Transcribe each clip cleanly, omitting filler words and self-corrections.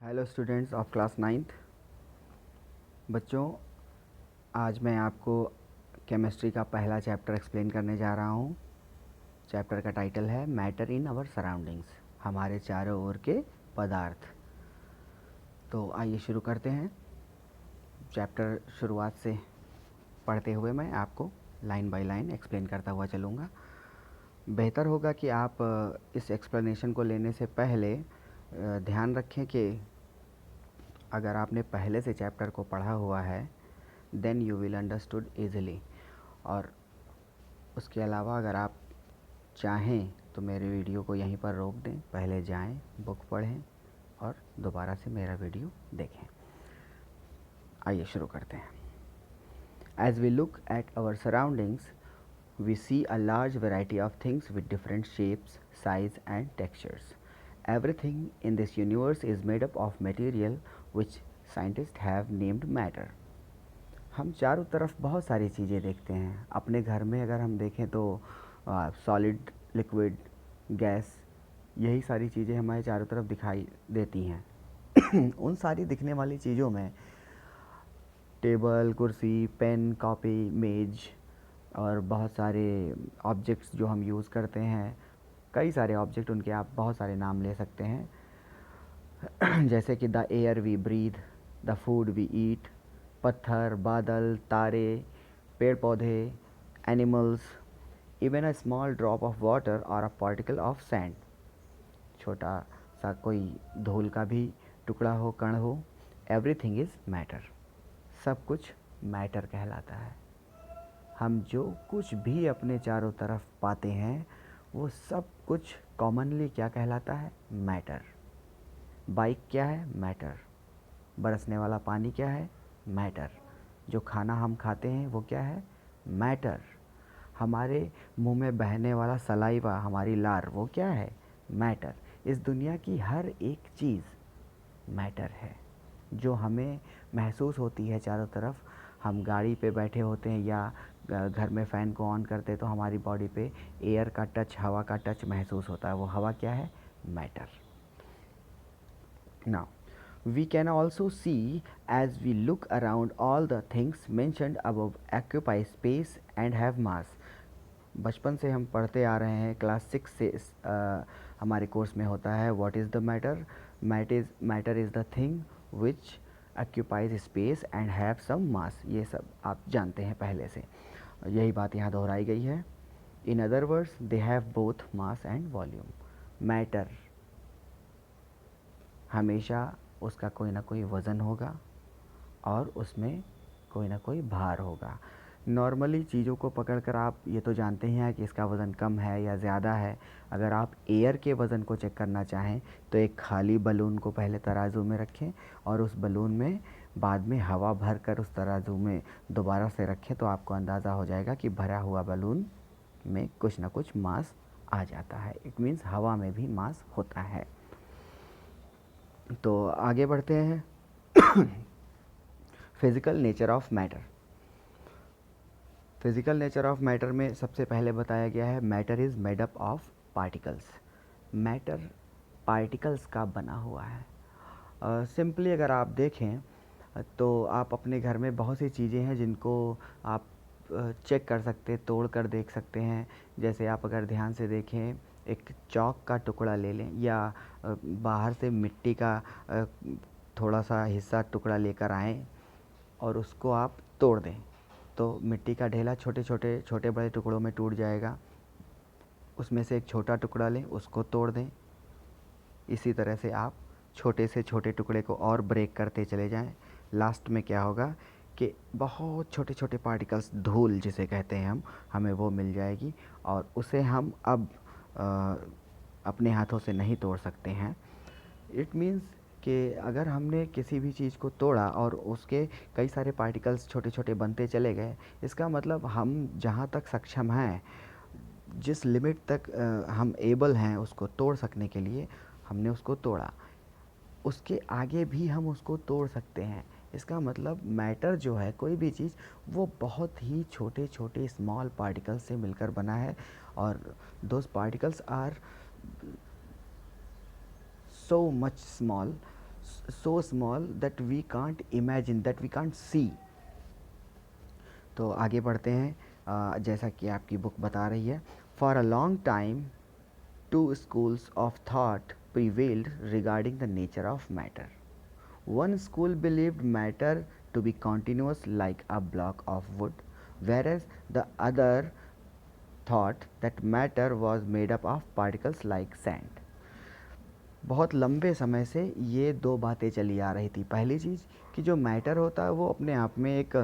Hello students of class ninth. बच्चों, आज मैं आपको केमिस्ट्री का पहला चैप्टर एक्सप्लेन करने जा रहा हूँ। चैप्टर का टाइटल है मैटर इन आवर सराउंडिंग्स, हमारे चारों ओर के पदार्थ। तो आइए शुरू करते हैं। चैप्टर शुरुआत से पढ़ते हुए मैं आपको लाइन बाय लाइन एक्सप्लेन करता हुआ चलूँगा। बेहतर होगा कि आप इस एक्सप्लेनेशन को लेने से पहले ध्यान रखें कि अगर आपने पहले से चैप्टर को पढ़ा हुआ है then you will understood easily. और उसके अलावा अगर आप चाहें तो मेरे वीडियो को यहीं पर रोक दें, पहले जाएं, बुक पढ़ें और दोबारा से मेरा वीडियो देखें। आइए शुरू करते हैं। As we look at our surroundings we see a large variety of things with different shapes, size and textures. Everything in this universe is made up of material which scientists have named matter. हम चारों तरफ बहुत सारी चीज़ें देखते हैं। अपने घर में अगर हम देखें तो सॉलिड, लिक्विड, गैस, यही सारी चीज़ें हमारे चारों तरफ दिखाई देती हैं। उन सारी दिखने वाली चीज़ों में टेबल, कुर्सी, पेन, कॉपी, मेज और बहुत सारे ऑब्जेक्ट्स जो हम यूज़ करते हैं, कई सारे ऑब्जेक्ट, उनके आप बहुत सारे नाम ले सकते हैं। जैसे कि the air we breathe, the food we eat, पत्थर, बादल, तारे, पेड़ पौधे, animals, even a small drop of water और अ पार्टिकल ऑफ सैंड, छोटा सा कोई धूल का भी टुकड़ा हो, कण हो, एवरीथिंग इज़ मैटर। सब कुछ मैटर कहलाता है। हम जो कुछ भी अपने चारों तरफ पाते हैं वो सब कुछ कॉमनली क्या कहलाता है? मैटर। बाइक क्या है? मैटर। बरसने वाला पानी क्या है? मैटर। जो खाना हम खाते हैं वो क्या है? मैटर। हमारे मुंह में बहने वाला सलाइवा, हमारी लार, वो क्या है? मैटर। इस दुनिया की हर एक चीज़ मैटर है जो हमें महसूस होती है चारों तरफ। हम गाड़ी पे बैठे होते हैं या घर में फ़ैन को ऑन करते हैं तो हमारी बॉडी पे एयर का टच, हवा का टच महसूस होता है। वो हवा क्या है? Matter. Now we can also see as we look around all the things mentioned above occupy space and have mass. बचपन से हम पढ़ते आ रहे हैं, क्लास 6 से हमारे कोर्स में होता है what is the matter. Matter is the thing which occupies space and have some mass. ये सब आप जानते हैं पहले से, यही बात यहाँ दोहराई गई है। In other words they have both mass and volume. Matter हमेशा उसका कोई ना कोई वज़न होगा और उसमें कोई ना कोई भार होगा। नॉर्मली चीज़ों को पकड़कर आप ये तो जानते ही हैं कि इसका वज़न कम है या ज़्यादा है। अगर आप एयर के वज़न को चेक करना चाहें तो एक खाली बलून को पहले तराजू में रखें और उस बलून में बाद में हवा भर कर उस तराजू में दोबारा से रखें तो आपको अंदाज़ा हो जाएगा कि भरा हुआ बलून में कुछ ना कुछ मास आ जाता है। इट मीन्स हवा में भी मास होता है। तो आगे बढ़ते हैं। Physical nature of matter. Physical nature of matter में सबसे पहले बताया गया है matter is made up of particles. Matter particles का बना हुआ है। सिंपली अगर आप देखें तो आप अपने घर में बहुत सी चीज़ें हैं जिनको आप चेक कर सकते हैं, तोड़ कर देख सकते हैं। जैसे आप अगर ध्यान से देखें, एक चौक का टुकड़ा ले लें या बाहर से मिट्टी का थोड़ा सा हिस्सा टुकड़ा लेकर आएँ और उसको आप तोड़ दें तो मिट्टी का ढेला छोटे बड़े टुकड़ों में टूट जाएगा। उसमें से एक छोटा टुकड़ा लें, उसको तोड़ दें। इसी तरह से आप छोटे से छोटे टुकड़े को और ब्रेक करते चले जाएं। लास्ट में क्या होगा कि बहुत छोटे छोटे पार्टिकल्स, धूल जिसे कहते हैं हम, हमें वो मिल जाएगी और उसे हम अब अपने हाथों से नहीं तोड़ सकते हैं। इट मीन्स कि अगर हमने किसी भी चीज़ को तोड़ा और उसके कई सारे पार्टिकल्स छोटे छोटे बनते चले गए, इसका मतलब हम जहाँ तक सक्षम हैं, जिस लिमिट तक हम एबल हैं उसको तोड़ सकने के लिए, हमने उसको तोड़ा। उसके आगे भी हम उसको तोड़ सकते हैं। इसका मतलब मैटर जो है, कोई भी चीज़, वो बहुत ही छोटे छोटे स्मॉल पार्टिकल्स से मिलकर बना है और those particles are so much small, so small that we can't imagine, that we can't see. तो आगे बढ़ते हैं। जैसा कि आपकी बुक बता रही है, for a long time to schools of thought prevailed regarding the nature of matter. One school believed matter to be continuous like a block of wood, whereas the other thought that matter was made up of particles like sand. बहुत लंबे समय से ये दो बातें चली आ रही थी। पहली चीज़ कि जो मैटर होता है वो अपने आप में एक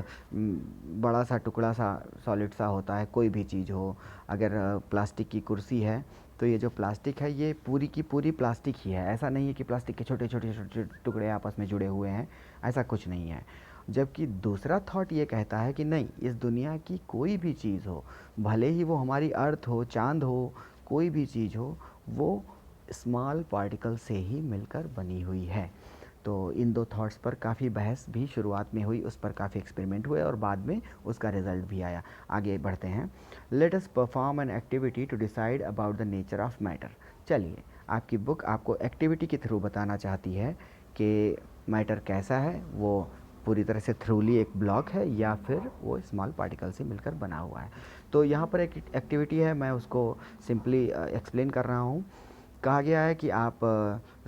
बड़ा सा टुकड़ा सा सॉलिड सा होता है। कोई भी चीज़ हो, अगर प्लास्टिक की कुर्सी है तो ये जो प्लास्टिक है ये पूरी की पूरी प्लास्टिक ही है। ऐसा नहीं है कि प्लास्टिक के छोटे छोटे छोटे टुकड़े आपस में जुड़े हुए हैं, ऐसा कुछ नहीं है। जबकि दूसरा थॉट ये कहता है कि नहीं, इस दुनिया की कोई भी चीज़ हो, भले ही वो हमारी अर्थ हो, चाँद हो, कोई भी चीज़ हो, वो स्मॉल पार्टिकल से ही मिलकर बनी हुई है। तो इन दो थॉट्स पर काफ़ी बहस भी शुरुआत में हुई, उस पर काफ़ी एक्सपेरिमेंट हुए और बाद में उसका रिजल्ट भी आया। आगे बढ़ते हैं। Let us perform an activity to decide about the nature of matter. चलिए, आपकी बुक आपको एक्टिविटी के थ्रू बताना चाहती है कि मैटर कैसा है, वो पूरी तरह से थ्रूली एक ब्लॉक है या फिर वो स्मॉल पार्टिकल से मिलकर बना हुआ है। तो यहाँ पर एक एक्टिविटी है, मैं उसको सिंपली एक्सप्लेन कर रहा हूँ। कहा गया है कि आप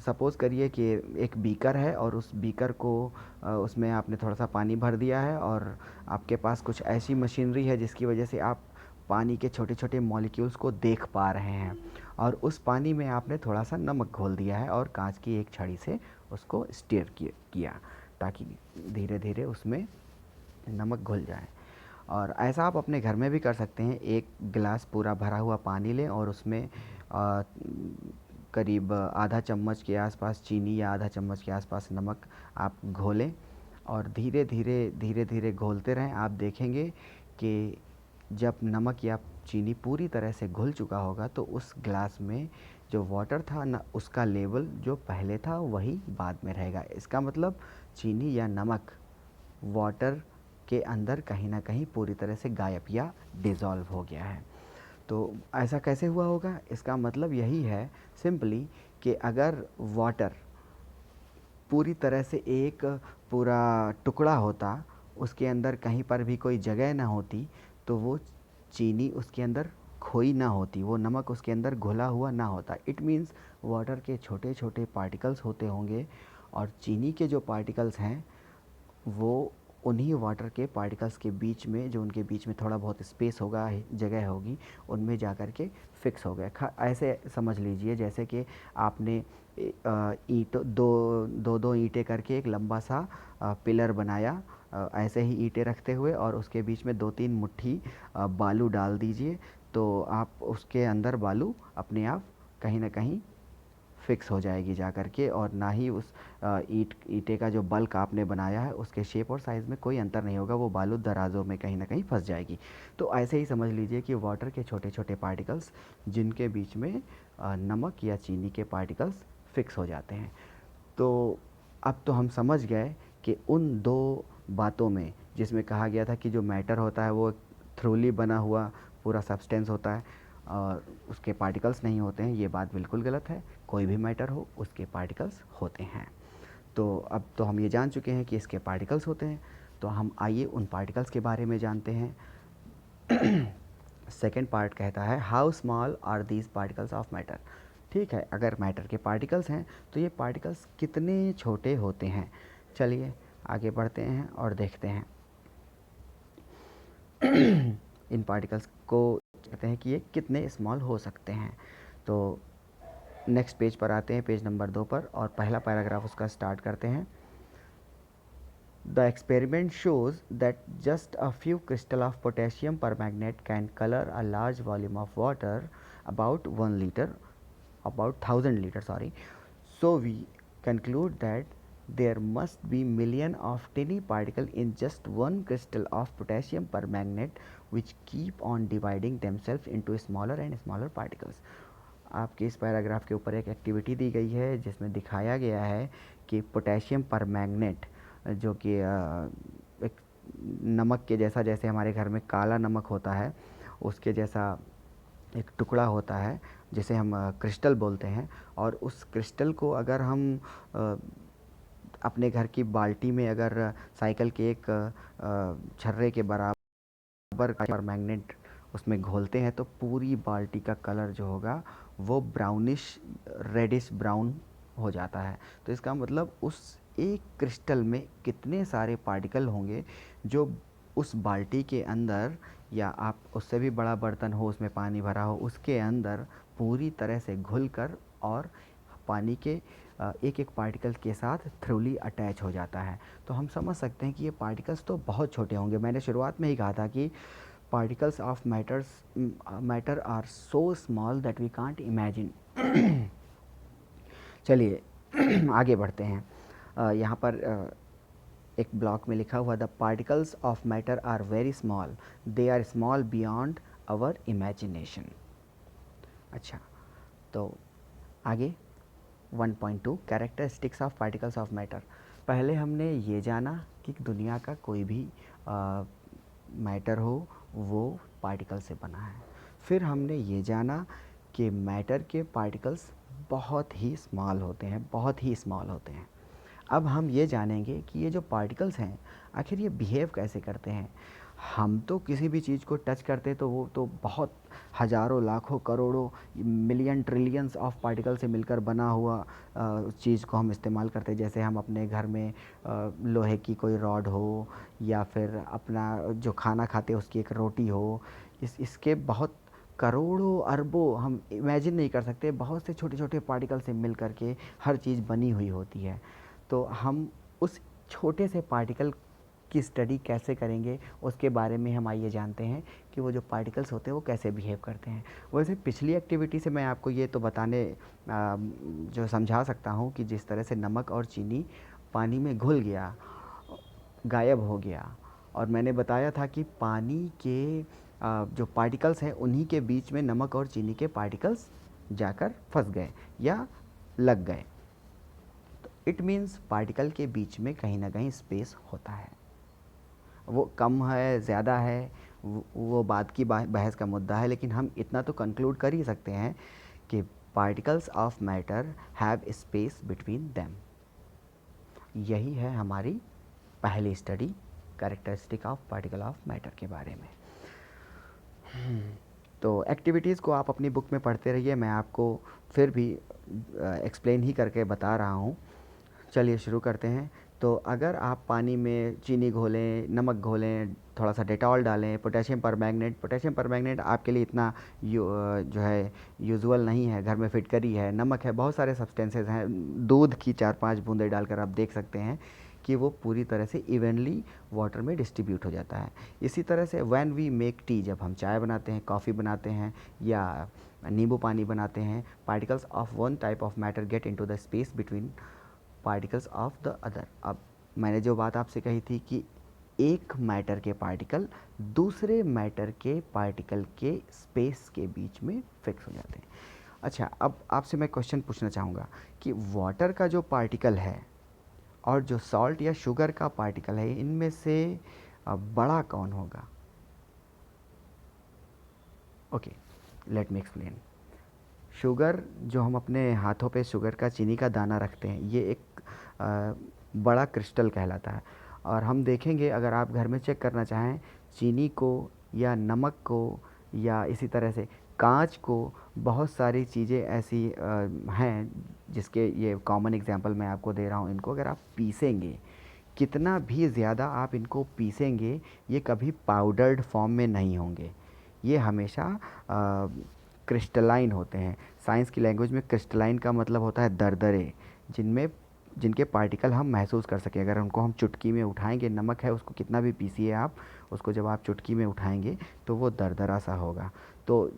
सपोज़ करिए कि एक बीकर है और उस बीकर को उसमें आपने थोड़ा सा पानी भर दिया है और आपके पास कुछ ऐसी मशीनरी है जिसकी वजह से आप पानी के छोटे छोटे मॉलिक्यूल्स को देख पा रहे हैं, और उस पानी में आपने थोड़ा सा नमक घोल दिया है और कांच की एक छड़ी से उसको स्टीयर किया ताकि धीरे धीरे उसमें नमक घुल जाए। और ऐसा आप अपने घर में भी कर सकते हैं। एक गिलास पूरा भरा हुआ पानी लें और उसमें करीब आधा चम्मच के आसपास चीनी या आधा चम्मच के आसपास नमक आप घोलें और धीरे धीरे घोलते रहें। आप देखेंगे कि जब नमक या चीनी पूरी तरह से घुल चुका होगा तो उस ग्लास में जो वाटर था ना, उसका लेवल जो पहले था वही बाद में रहेगा। इसका मतलब चीनी या नमक वाटर के अंदर कहीं ना कहीं पूरी तरह से गायब या डिज़ोल्व हो गया है। तो ऐसा कैसे हुआ होगा? इसका मतलब यही है सिंपली कि अगर वाटर पूरी तरह से एक पूरा टुकड़ा होता, उसके अंदर कहीं पर भी कोई जगह ना होती, तो वो चीनी उसके अंदर खोई ना होती, वो नमक उसके अंदर घुला हुआ ना होता। इट मीन्स वाटर के छोटे छोटे पार्टिकल्स होते होंगे और चीनी के जो पार्टिकल्स हैं वो उन्हीं वाटर के पार्टिकल्स के बीच में, जो उनके बीच में थोड़ा बहुत स्पेस होगा, जगह होगी, उनमें जा कर के फिक्स हो गए। ऐसे समझ लीजिए जैसे कि आपने ईंट दो ईंटें करके एक लंबा सा पिलर बनाया, ऐसे ही ईंटें रखते हुए, और उसके बीच में 2-3 मुट्ठी बालू डाल दीजिए, तो आप उसके अंदर बालू अपने आप कहीं ना कहीं फिक्स हो जाएगी जा कर के, और ना ही उस ईंटे का जो बल्क आपने बनाया है उसके शेप और साइज़ में कोई अंतर नहीं होगा, वो बालू दराज़ों में कहीं ना कहीं फंस जाएगी। तो ऐसे ही समझ लीजिए कि वाटर के छोटे छोटे पार्टिकल्स जिनके बीच में नमक या चीनी के पार्टिकल्स फिक्स हो जाते हैं। तो अब तो हम समझ गए कि उन दो बातों में, जिसमें कहा गया था कि जो मैटर होता है वो थ्रूली बना हुआ पूरा सब्सटेंस होता है और उसके पार्टिकल्स नहीं होते हैं, ये बात बिल्कुल गलत है। कोई भी मैटर हो उसके पार्टिकल्स होते हैं। तो अब तो हम ये जान चुके हैं कि इसके पार्टिकल्स होते हैं, तो हम आइए उन पार्टिकल्स के बारे में जानते हैं। सेकेंड पार्ट कहता है how small are these particles of matter. ठीक है, अगर मैटर के पार्टिकल्स हैं तो ये पार्टिकल्स कितने छोटे होते हैं। चलिए आगे बढ़ते हैं और देखते हैं। इन पार्टिकल्स को कहते हैं कि ये कितने स्मॉल हो सकते हैं। तो नेक्स्ट पेज पर आते हैं, पेज नंबर 2 पर, और पहला पैराग्राफ उसका स्टार्ट करते हैं। The experiment shows that just a few crystals of potassium permanganate can color a large volume of water, about 1 liter, about 1000 liters, sorry. So we conclude that there must be million of tiny particles in just one crystal of potassium permanganate which keep on dividing themselves into smaller and smaller particles. आपके इस paragraph के ऊपर एक activity दी गई है जिसमें दिखाया गया है कि पोटेशियम परमैंगनेट, जो कि एक नमक के जैसा, जैसे हमारे घर में काला नमक होता है उसके जैसा एक टुकड़ा होता है जिसे हम क्रिस्टल बोलते हैं, और उस क्रिस्टल को अगर हम अपने घर की बाल्टी में अगर साइकिल के एक छर्रे के बराबर का मैग्नेट उसमें घोलते हैं तो पूरी बाल्टी का कलर जो होगा वो ब्राउनिश रेडिश ब्राउन हो जाता है। तो इसका मतलब उस एक क्रिस्टल में कितने सारे पार्टिकल होंगे जो उस बाल्टी के अंदर, या आप उससे भी बड़ा बर्तन हो उसमें पानी भरा हो उसके अंदर पूरी तरह से घुलकर और पानी के एक एक पार्टिकल के साथ थ्रूली अटैच हो जाता है। तो हम समझ सकते हैं कि ये पार्टिकल्स तो बहुत छोटे होंगे। मैंने शुरुआत में ही कहा था कि particles of matter are so small that we can't imagine। चलिए आगे बढ़ते हैं। यहाँ पर एक ब्लॉक में लिखा हुआ the particles of matter are very small, they are small beyond our imagination. अच्छा, तो आगे 1.2 characteristics of particles of matter. पहले हमने ये जाना कि दुनिया का कोई भी मैटर हो वो पार्टिकल से बना है। फिर हमने ये जाना कि मैटर के पार्टिकल्स बहुत ही स्मॉल होते हैं, बहुत ही स्मॉल होते हैं। अब हम ये जानेंगे कि ये जो पार्टिकल्स हैं आखिर ये बिहेव कैसे करते हैं। हम तो किसी भी चीज़ को टच करते तो वो तो बहुत हज़ारों लाखों करोड़ों मिलियन ट्रिलियंस ऑफ पार्टिकल से मिलकर बना हुआ चीज़ को हम इस्तेमाल करते हैं। जैसे हम अपने घर में लोहे की कोई रॉड हो या फिर अपना जो खाना खाते उसकी एक रोटी हो, इसके बहुत करोड़ों अरबों हम इमेजिन नहीं कर सकते, बहुत से छोटे छोटे पार्टिकल से मिल कर के हर चीज़ बनी हुई होती है। तो हम उस छोटे से पार्टिकल की स्टडी कैसे करेंगे उसके बारे में हम आइए जानते हैं कि वो जो पार्टिकल्स होते हैं वो कैसे बिहेव करते हैं। वैसे पिछली एक्टिविटी से मैं आपको ये तो बताने जो समझा सकता हूँ कि जिस तरह से नमक और चीनी पानी में घुल गया, गायब हो गया, और मैंने बताया था कि पानी के जो पार्टिकल्स हैं उन्हीं के बीच में नमक और चीनी के पार्टिकल्स जाकर फंस गए या लग गए। तो इट मीन्स पार्टिकल के बीच में कहीं ना कहीं स्पेस होता है। वो कम है ज़्यादा है वो बात की बहस का मुद्दा है, लेकिन हम इतना तो कंक्लूड कर ही सकते हैं कि particles of matter have space between them. यही है हमारी पहली study characteristic of particle of matter के बारे में। तो एक्टिविटीज़ को आप अपनी बुक में पढ़ते रहिए, मैं आपको फिर भी एक्सप्लेन ही करके बता रहा हूँ। चलिए शुरू करते हैं। तो अगर आप पानी में चीनी घोलें, नमक घोलें, थोड़ा सा डेटॉल डालें, पोटेशियम परमैंगनेट आपके लिए इतना जो है यूजुअल नहीं है, घर में फिटकरी है, नमक है, बहुत सारे सब्सटेंसेस हैं, दूध की 4-5 बूंदें डालकर आप देख सकते हैं कि वो पूरी तरह से इवनली वाटर में डिस्ट्रीब्यूट हो जाता है। इसी तरह से व्हेन वी मेक टी, जब हम चाय बनाते हैं, कॉफ़ी बनाते हैं या नींबू पानी बनाते हैं, particles of one type of matter get into the space between particles of the other. अब मैंने जो बात आपसे कही थी कि एक मैटर के पार्टिकल दूसरे मैटर के पार्टिकल के स्पेस के बीच में फिक्स हो जाते हैं। अच्छा, अब आपसे मैं क्वेश्चन पूछना चाहूँगा कि वाटर का जो पार्टिकल है और जो सॉल्ट या शुगर का पार्टिकल है, इनमें से बड़ा कौन होगा? Okay, let me explain. Sugar, जो हम अपने हाथों पे शुगर का, चीनी का दाना रखते हैं, ये एक बड़ा क्रिस्टल कहलाता है। और हम देखेंगे, अगर आप घर में चेक करना चाहें, चीनी को या नमक को या इसी तरह से कांच को, बहुत सारी चीज़ें ऐसी हैं जिसके ये कॉमन एग्जांपल मैं आपको दे रहा हूँ। इनको अगर आप पीसेंगे, कितना भी ज़्यादा आप इनको पीसेंगे, ये कभी पाउडर्ड फॉर्म में नहीं होंगे, ये हमेशा क्रिस्टलाइन होते हैं। साइंस की लैंग्वेज में क्रिस्टलाइन का मतलब होता है दरदरे, जिनमें जिनके पार्टिकल हम महसूस कर सकें। अगर उनको हम चुटकी में उठाएंगे, नमक है उसको कितना भी पीसिए आप, उसको जब आप चुटकी में उठाएंगे तो वो दरदरा सा होगा। तो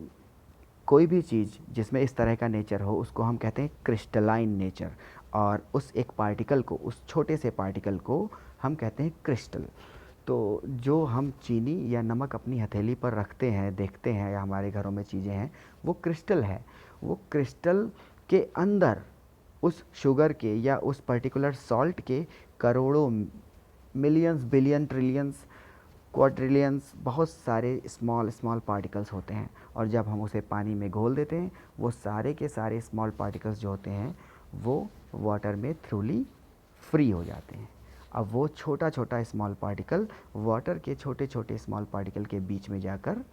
कोई भी चीज़ जिसमें इस तरह का नेचर हो उसको हम कहते हैं क्रिस्टलाइन नेचर, और उस एक पार्टिकल को, उस छोटे से पार्टिकल को हम कहते हैं क्रिस्टल। तो जो हम चीनी या नमक अपनी हथेली पर रखते हैं, देखते हैं, या हमारे घरों में चीज़ें हैं, वो क्रिस्टल है। वो क्रिस्टल के अंदर उस शुगर के या उस पर्टिकुलर सॉल्ट के करोड़ों, मिलियंस, बिलियन, ट्रिलियंस, क्वाड्रिलियंस, बहुत सारे स्मॉल स्मॉल पार्टिकल्स होते हैं। और जब हम उसे पानी में घोल देते हैं, वो सारे के सारे स्मॉल पार्टिकल्स जो होते हैं वो वाटर में थ्रूली फ्री हो जाते हैं। अब वो छोटा छोटा स्मॉल पार्टिकल वाटर के छोटे छोटे स्मॉल पार्टिकल के बीच में जाकर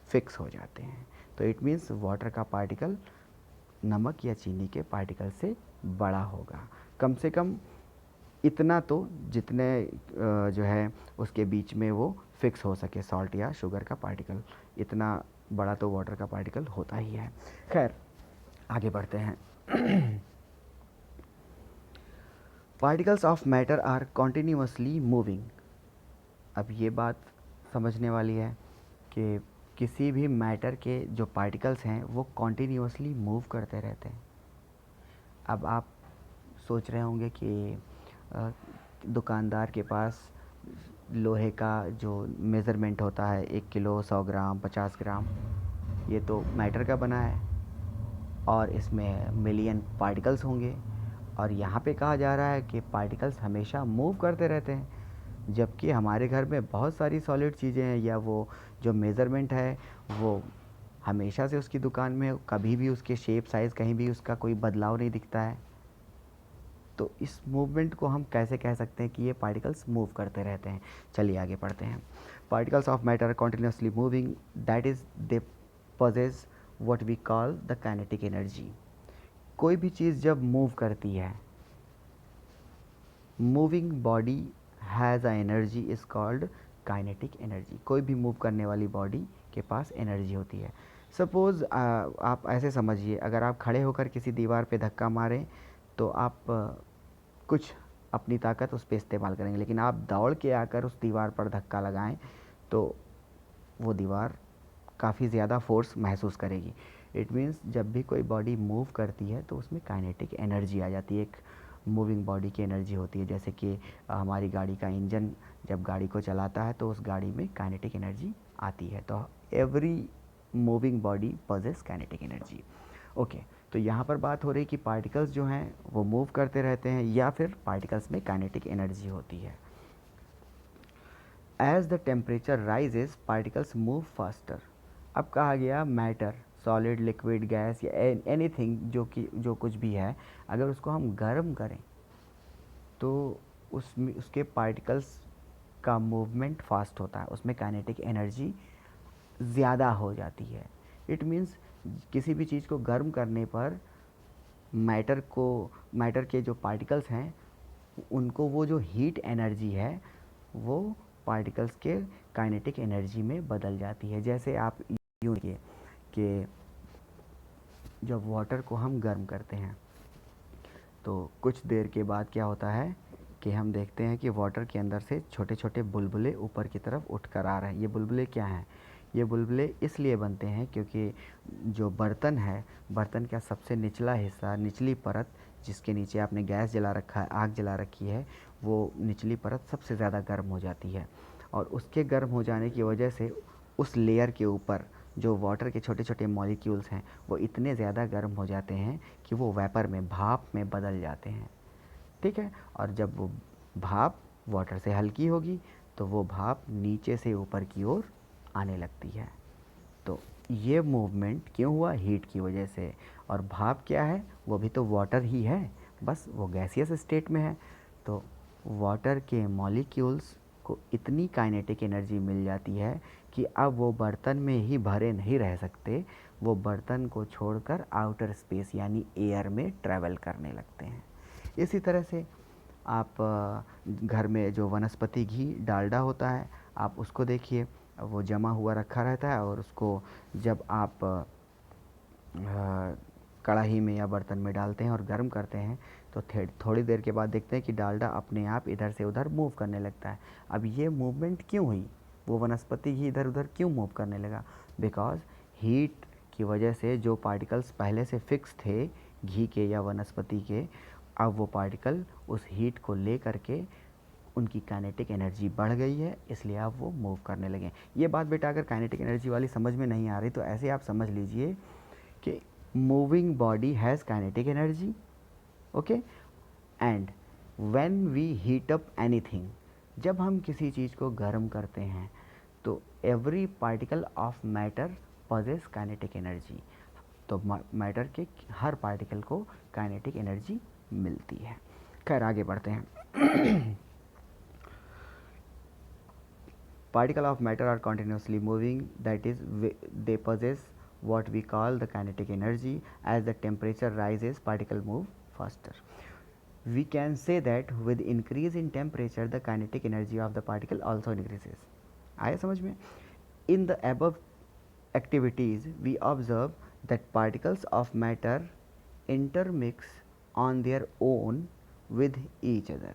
फिक्स हो जाते हैं। तो इट मीन्स वाटर का पार्टिकल नमक या चीनी के पार्टिकल से बड़ा होगा, कम से कम इतना तो जितने जो है उसके बीच में वो फिक्स हो सके, सॉल्ट या शुगर का पार्टिकल, इतना बड़ा तो वाटर का पार्टिकल होता ही है। खैर आगे बढ़ते हैं। Particles of matter are continuously moving. अब ये बात समझने वाली है कि किसी भी मैटर के जो पार्टिकल्स हैं वो कॉन्टिन्यूसली मूव करते रहते हैं। अब आप सोच रहे होंगे कि दुकानदार के पास लोहे का जो मेज़रमेंट होता है 1 किलो, 100 ग्राम, 50 ग्राम, ये तो मैटर का बना है और इसमें मिलियन पार्टिकल्स होंगे, और यहाँ पे कहा जा रहा है कि पार्टिकल्स हमेशा मूव करते रहते हैं, जबकि हमारे घर में बहुत सारी सॉलिड चीज़ें हैं, या वो जो मेज़रमेंट है वो हमेशा से उसकी दुकान में, कभी भी उसके शेप साइज़ कहीं भी उसका कोई बदलाव नहीं दिखता है। तो इस मूवमेंट को हम कैसे कह सकते हैं कि ये पार्टिकल्स मूव करते रहते हैं। चलिए आगे पढ़ते हैं। Particles of matter continuously moving, that is they possess what we call the kinetic energy। कोई भी चीज़ जब मूव करती है, moving body has a energy is called kinetic energy. कोई भी मूव करने वाली बॉडी के पास एनर्जी होती है। सपोज़ आप ऐसे समझिए, अगर आप खड़े होकर किसी दीवार पे धक्का मारें तो आप कुछ अपनी ताकत उस पर इस्तेमाल करेंगे, लेकिन आप दौड़ के आकर उस दीवार पर धक्का लगाएं तो वो दीवार काफ़ी ज़्यादा फोर्स महसूस करेगी। इट मीन्स जब भी कोई बॉडी मूव करती है तो उसमें काइनेटिक एनर्जी आ जाती है, एक मूविंग बॉडी की एनर्जी होती है। जैसे कि हमारी गाड़ी का इंजन जब गाड़ी को चलाता है तो उस गाड़ी में काइनेटिक एनर्जी आती है। तो every moving body possess kinetic energy. Okay, तो यहाँ पर बात हो रही कि पार्टिकल्स जो हैं वो मूव करते रहते हैं या फिर पार्टिकल्स में काइनेटिक एनर्जी होती है। As the temperature rises particles move faster. अब कहा गया मैटर, सॉलिड, लिक्विड, गैस या एनीथिंग जो कुछ भी है, अगर उसको हम गर्म करें तो उसमें उसके पार्टिकल्स का मूवमेंट फास्ट होता है, उसमें काइनेटिक एनर्जी ज़्यादा हो जाती है। इट मीन्स किसी भी चीज़ को गर्म करने पर मैटर के जो पार्टिकल्स हैं उनको वो जो हीट एनर्जी है वो पार्टिकल्स के काइनेटिक एनर्जी में बदल जाती है। जैसे आप यूँ देखिए कि जब वाटर को हम गर्म करते हैं तो कुछ देर के बाद क्या होता है कि हम देखते हैं कि वाटर के अंदर से छोटे छोटे बुलबुले ऊपर की तरफ उठ कर आ रहे हैं। ये बुलबुले क्या हैं? ये बुलबुले इसलिए बनते हैं क्योंकि जो बर्तन है, बर्तन का सबसे निचला हिस्सा, निचली परत जिसके नीचे आपने गैस जला रखा है, आग जला रखी है, वो निचली परत सबसे ज़्यादा गर्म हो जाती है, और उसके गर्म हो जाने की वजह से उस लेयर के ऊपर जो वाटर के छोटे छोटे मॉलिक्यूल्स हैं वो इतने ज़्यादा गर्म हो जाते हैं कि वो वेपर में, भाप में बदल जाते हैं। ठीक है, और जब वो भाप वाटर से हल्की होगी तो वो भाप नीचे से ऊपर की ओर आने लगती है। तो ये मूवमेंट क्यों हुआ? हीट की वजह से। और भाप क्या है? वो भी तो वाटर ही है, बस वो गैसियस स्टेट में है। तो वाटर के मॉलिक्यूल्स को इतनी काइनेटिक एनर्जी मिल जाती है कि अब वो बर्तन में ही भरे नहीं रह सकते, वो बर्तन को छोड़कर आउटर स्पेस यानी एयर में ट्रैवल करने लगते हैं। इसी तरह से आप घर में जो वनस्पति घी, डालडा होता है, आप उसको देखिए, वो जमा हुआ रखा रहता है, और उसको जब आप कढ़ाई में या बर्तन में डालते हैं और गर्म करते हैं तो थोड़ी देर के बाद देखते हैं कि डालडा अपने आप इधर से उधर मूव करने लगता है। अब ये मूवमेंट क्यों हुई? वो वनस्पति घी इधर उधर क्यों मूव करने लगा? बिकॉज़ हीट की वजह से जो पार्टिकल्स पहले से फिक्स थे घी के या वनस्पति के, अब वो पार्टिकल उस हीट को ले करके उनकी काइनेटिक एनर्जी बढ़ गई है, इसलिए अब वो मूव करने लगे। ये बात बेटा अगर काइनेटिक एनर्जी वाली समझ में नहीं आ रही तो ऐसे आप समझ लीजिए कि moving body has kinetic energy, okay, and when we heat up anything, जब हम किसी चीज़ को गर्म करते हैं तो every particle of matter possess kinetic energy. तो मैटर के हर पार्टिकल को काइनेटिक एनर्जी मिलती है। खैर आगे बढ़ते हैं। Particle of matter are continuously moving, that is, they possess what we call the kinetic energy. As the temperature rises, particle move faster. We can say that with increase in temperature, the kinetic energy of the particle also increases. आया समझ में? In the above activities, we observe that particles of matter intermix on their own with each other.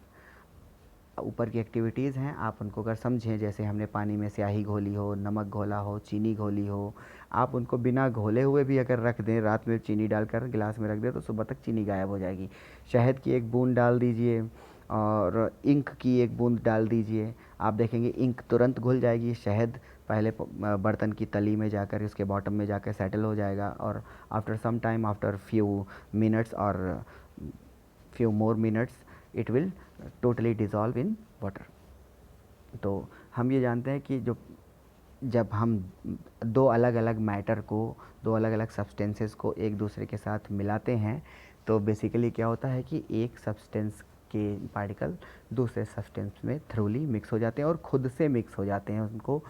ऊपर की activities हैं, आप उनको अगर समझें, जैसे हमने पानी में स्याही घोली हो, नमक घोला हो, चीनी घोली हो, आप उनको बिना घोले हुए भी अगर रख दें, रात में चीनी डालकर गिलास में रख दें तो सुबह तक चीनी गायब हो जाएगी। शहद की एक बूंद डाल दीजिए और इंक की एक बूंद डाल दीजिए, आप देखेंगे इंक तुरंत घुल जाएगी। शहद पहले बर्तन की तली में जाकर उसके बॉटम में जाकर सेटल हो जाएगा और after some time, after few minutes और few more minutes, it will totally dissolve in water. तो हम ये जानते हैं कि जब हम दो अलग अलग मैटर को, दो अलग अलग सब्सटेंसेस को एक दूसरे के साथ मिलाते हैं तो बेसिकली क्या होता है कि एक सब्सटेंस के पार्टिकल दूसरे सब्सटेंस में थ्रूली मिक्स हो जाते हैं और ख़ुद से मिक्स हो जाते हैं। उनको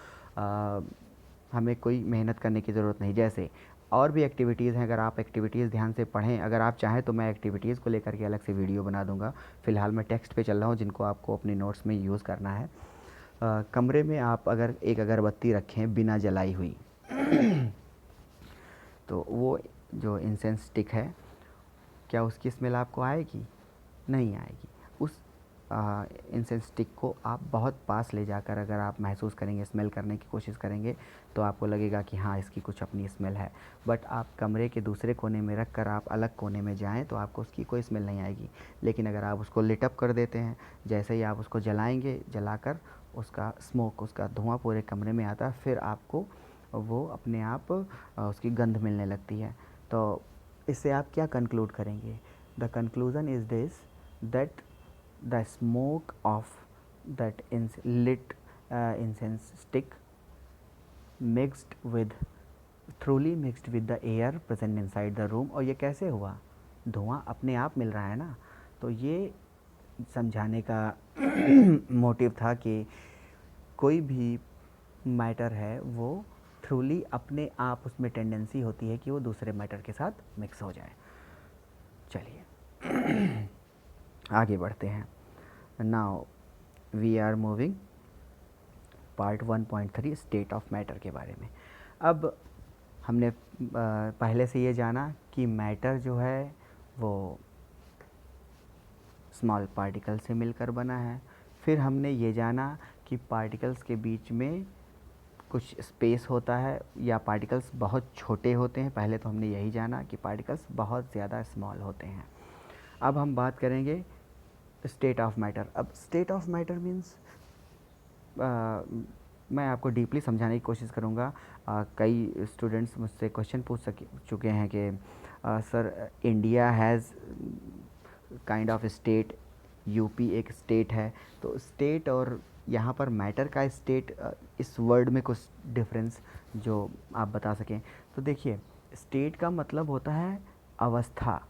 हमें कोई मेहनत करने की ज़रूरत नहीं। जैसे और भी एक्टिविटीज़ हैं, अगर आप एक्टिविटीज़ ध्यान से पढ़ें, अगर आप चाहें तो मैं एक्टिविटीज़ को लेकर के अलग से वीडियो बना दूंगा। फ़िलहाल मैं टेक्स्ट पे चल रहा हूँ जिनको आपको अपनी नोट्स में यूज़ करना है। कमरे में आप अगर एक अगरबत्ती रखें बिना जलाई हुई तो वो जो इंसेंस स्टिक है, क्या उसकी स्मेल आपको आएगी? नहीं आएगी। उस इंसेंस स्टिक को आप बहुत पास ले जाकर अगर आप महसूस करेंगे, स्मेल करने की कोशिश करेंगे तो आपको लगेगा कि हाँ, इसकी कुछ अपनी स्मेल है। बट आप कमरे के दूसरे कोने में रख कर आप अलग कोने में जाएं तो आपको उसकी कोई स्मेल नहीं आएगी। लेकिन अगर आप उसको लिट अप कर देते हैं, जैसे ही आप उसको जलाएंगे, जलाकर उसका स्मोक, उसका धुआं पूरे कमरे में आता है, फिर आपको वो अपने आप उसकी गंध मिलने लगती है। तो इससे आप क्या कंक्लूड करेंगे? The conclusion is this, that the smoke of that lit incense stick thoroughly mixed with the air present inside the room। और ये कैसे हुआ? धुआं अपने आप मिल रहा है ना। तो ये समझाने का मोटिव था कि कोई भी मैटर है वो थ्रूली अपने आप उसमें टेंडेंसी होती है कि वो दूसरे मैटर के साथ मिक्स हो जाए। चलिए आगे बढ़ते हैं। Now we are moving part 1.3 state of matter के बारे में। अब हमने पहले से ये जाना कि मैटर जो है वो स्मॉल पार्टिकल से मिलकर बना है। फिर हमने ये जाना कि पार्टिकल्स के बीच में कुछ स्पेस होता है या पार्टिकल्स बहुत छोटे होते हैं। पहले तो हमने यही जाना कि पार्टिकल्स बहुत ज़्यादा स्मॉल होते हैं। अब हम बात करेंगे स्टेट ऑफ मैटर। अब स्टेट ऑफ मैटर मीन्स मैं आपको डीपली समझाने की कोशिश करूँगा। कई स्टूडेंट्स मुझसे क्वेश्चन पूछ चुके हैं कि sir, India has kind of state, UP एक स्टेट है, तो स्टेट और यहाँ पर मैटर का स्टेट, इस वर्ड में कुछ डिफरेंस जो आप बता सकें। तो देखिए, स्टेट का मतलब होता है अवस्था।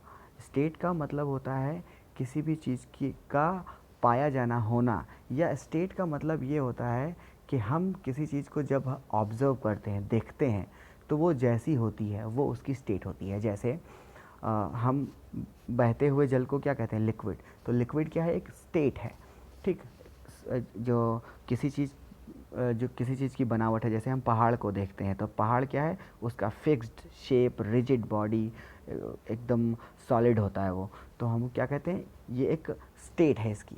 स्टेट का मतलब होता है किसी भी चीज़ की का पाया जाना होना, या स्टेट का मतलब ये होता है कि हम किसी चीज़ को जब ऑब्ज़र्व करते हैं, देखते हैं, तो वो जैसी होती है वो उसकी स्टेट होती है। जैसे हम बहते हुए जल को क्या कहते हैं? लिक्विड। तो लिक्विड क्या है? एक स्टेट है, ठीक। जो किसी चीज़ की बनावट है, जैसे हम पहाड़ को देखते हैं तो पहाड़ क्या है? उसका फिक्स्ड शेप, रिजिड बॉडी, एकदम सॉलिड होता है वो। तो हम क्या कहते हैं? ये एक स्टेट है इसकी,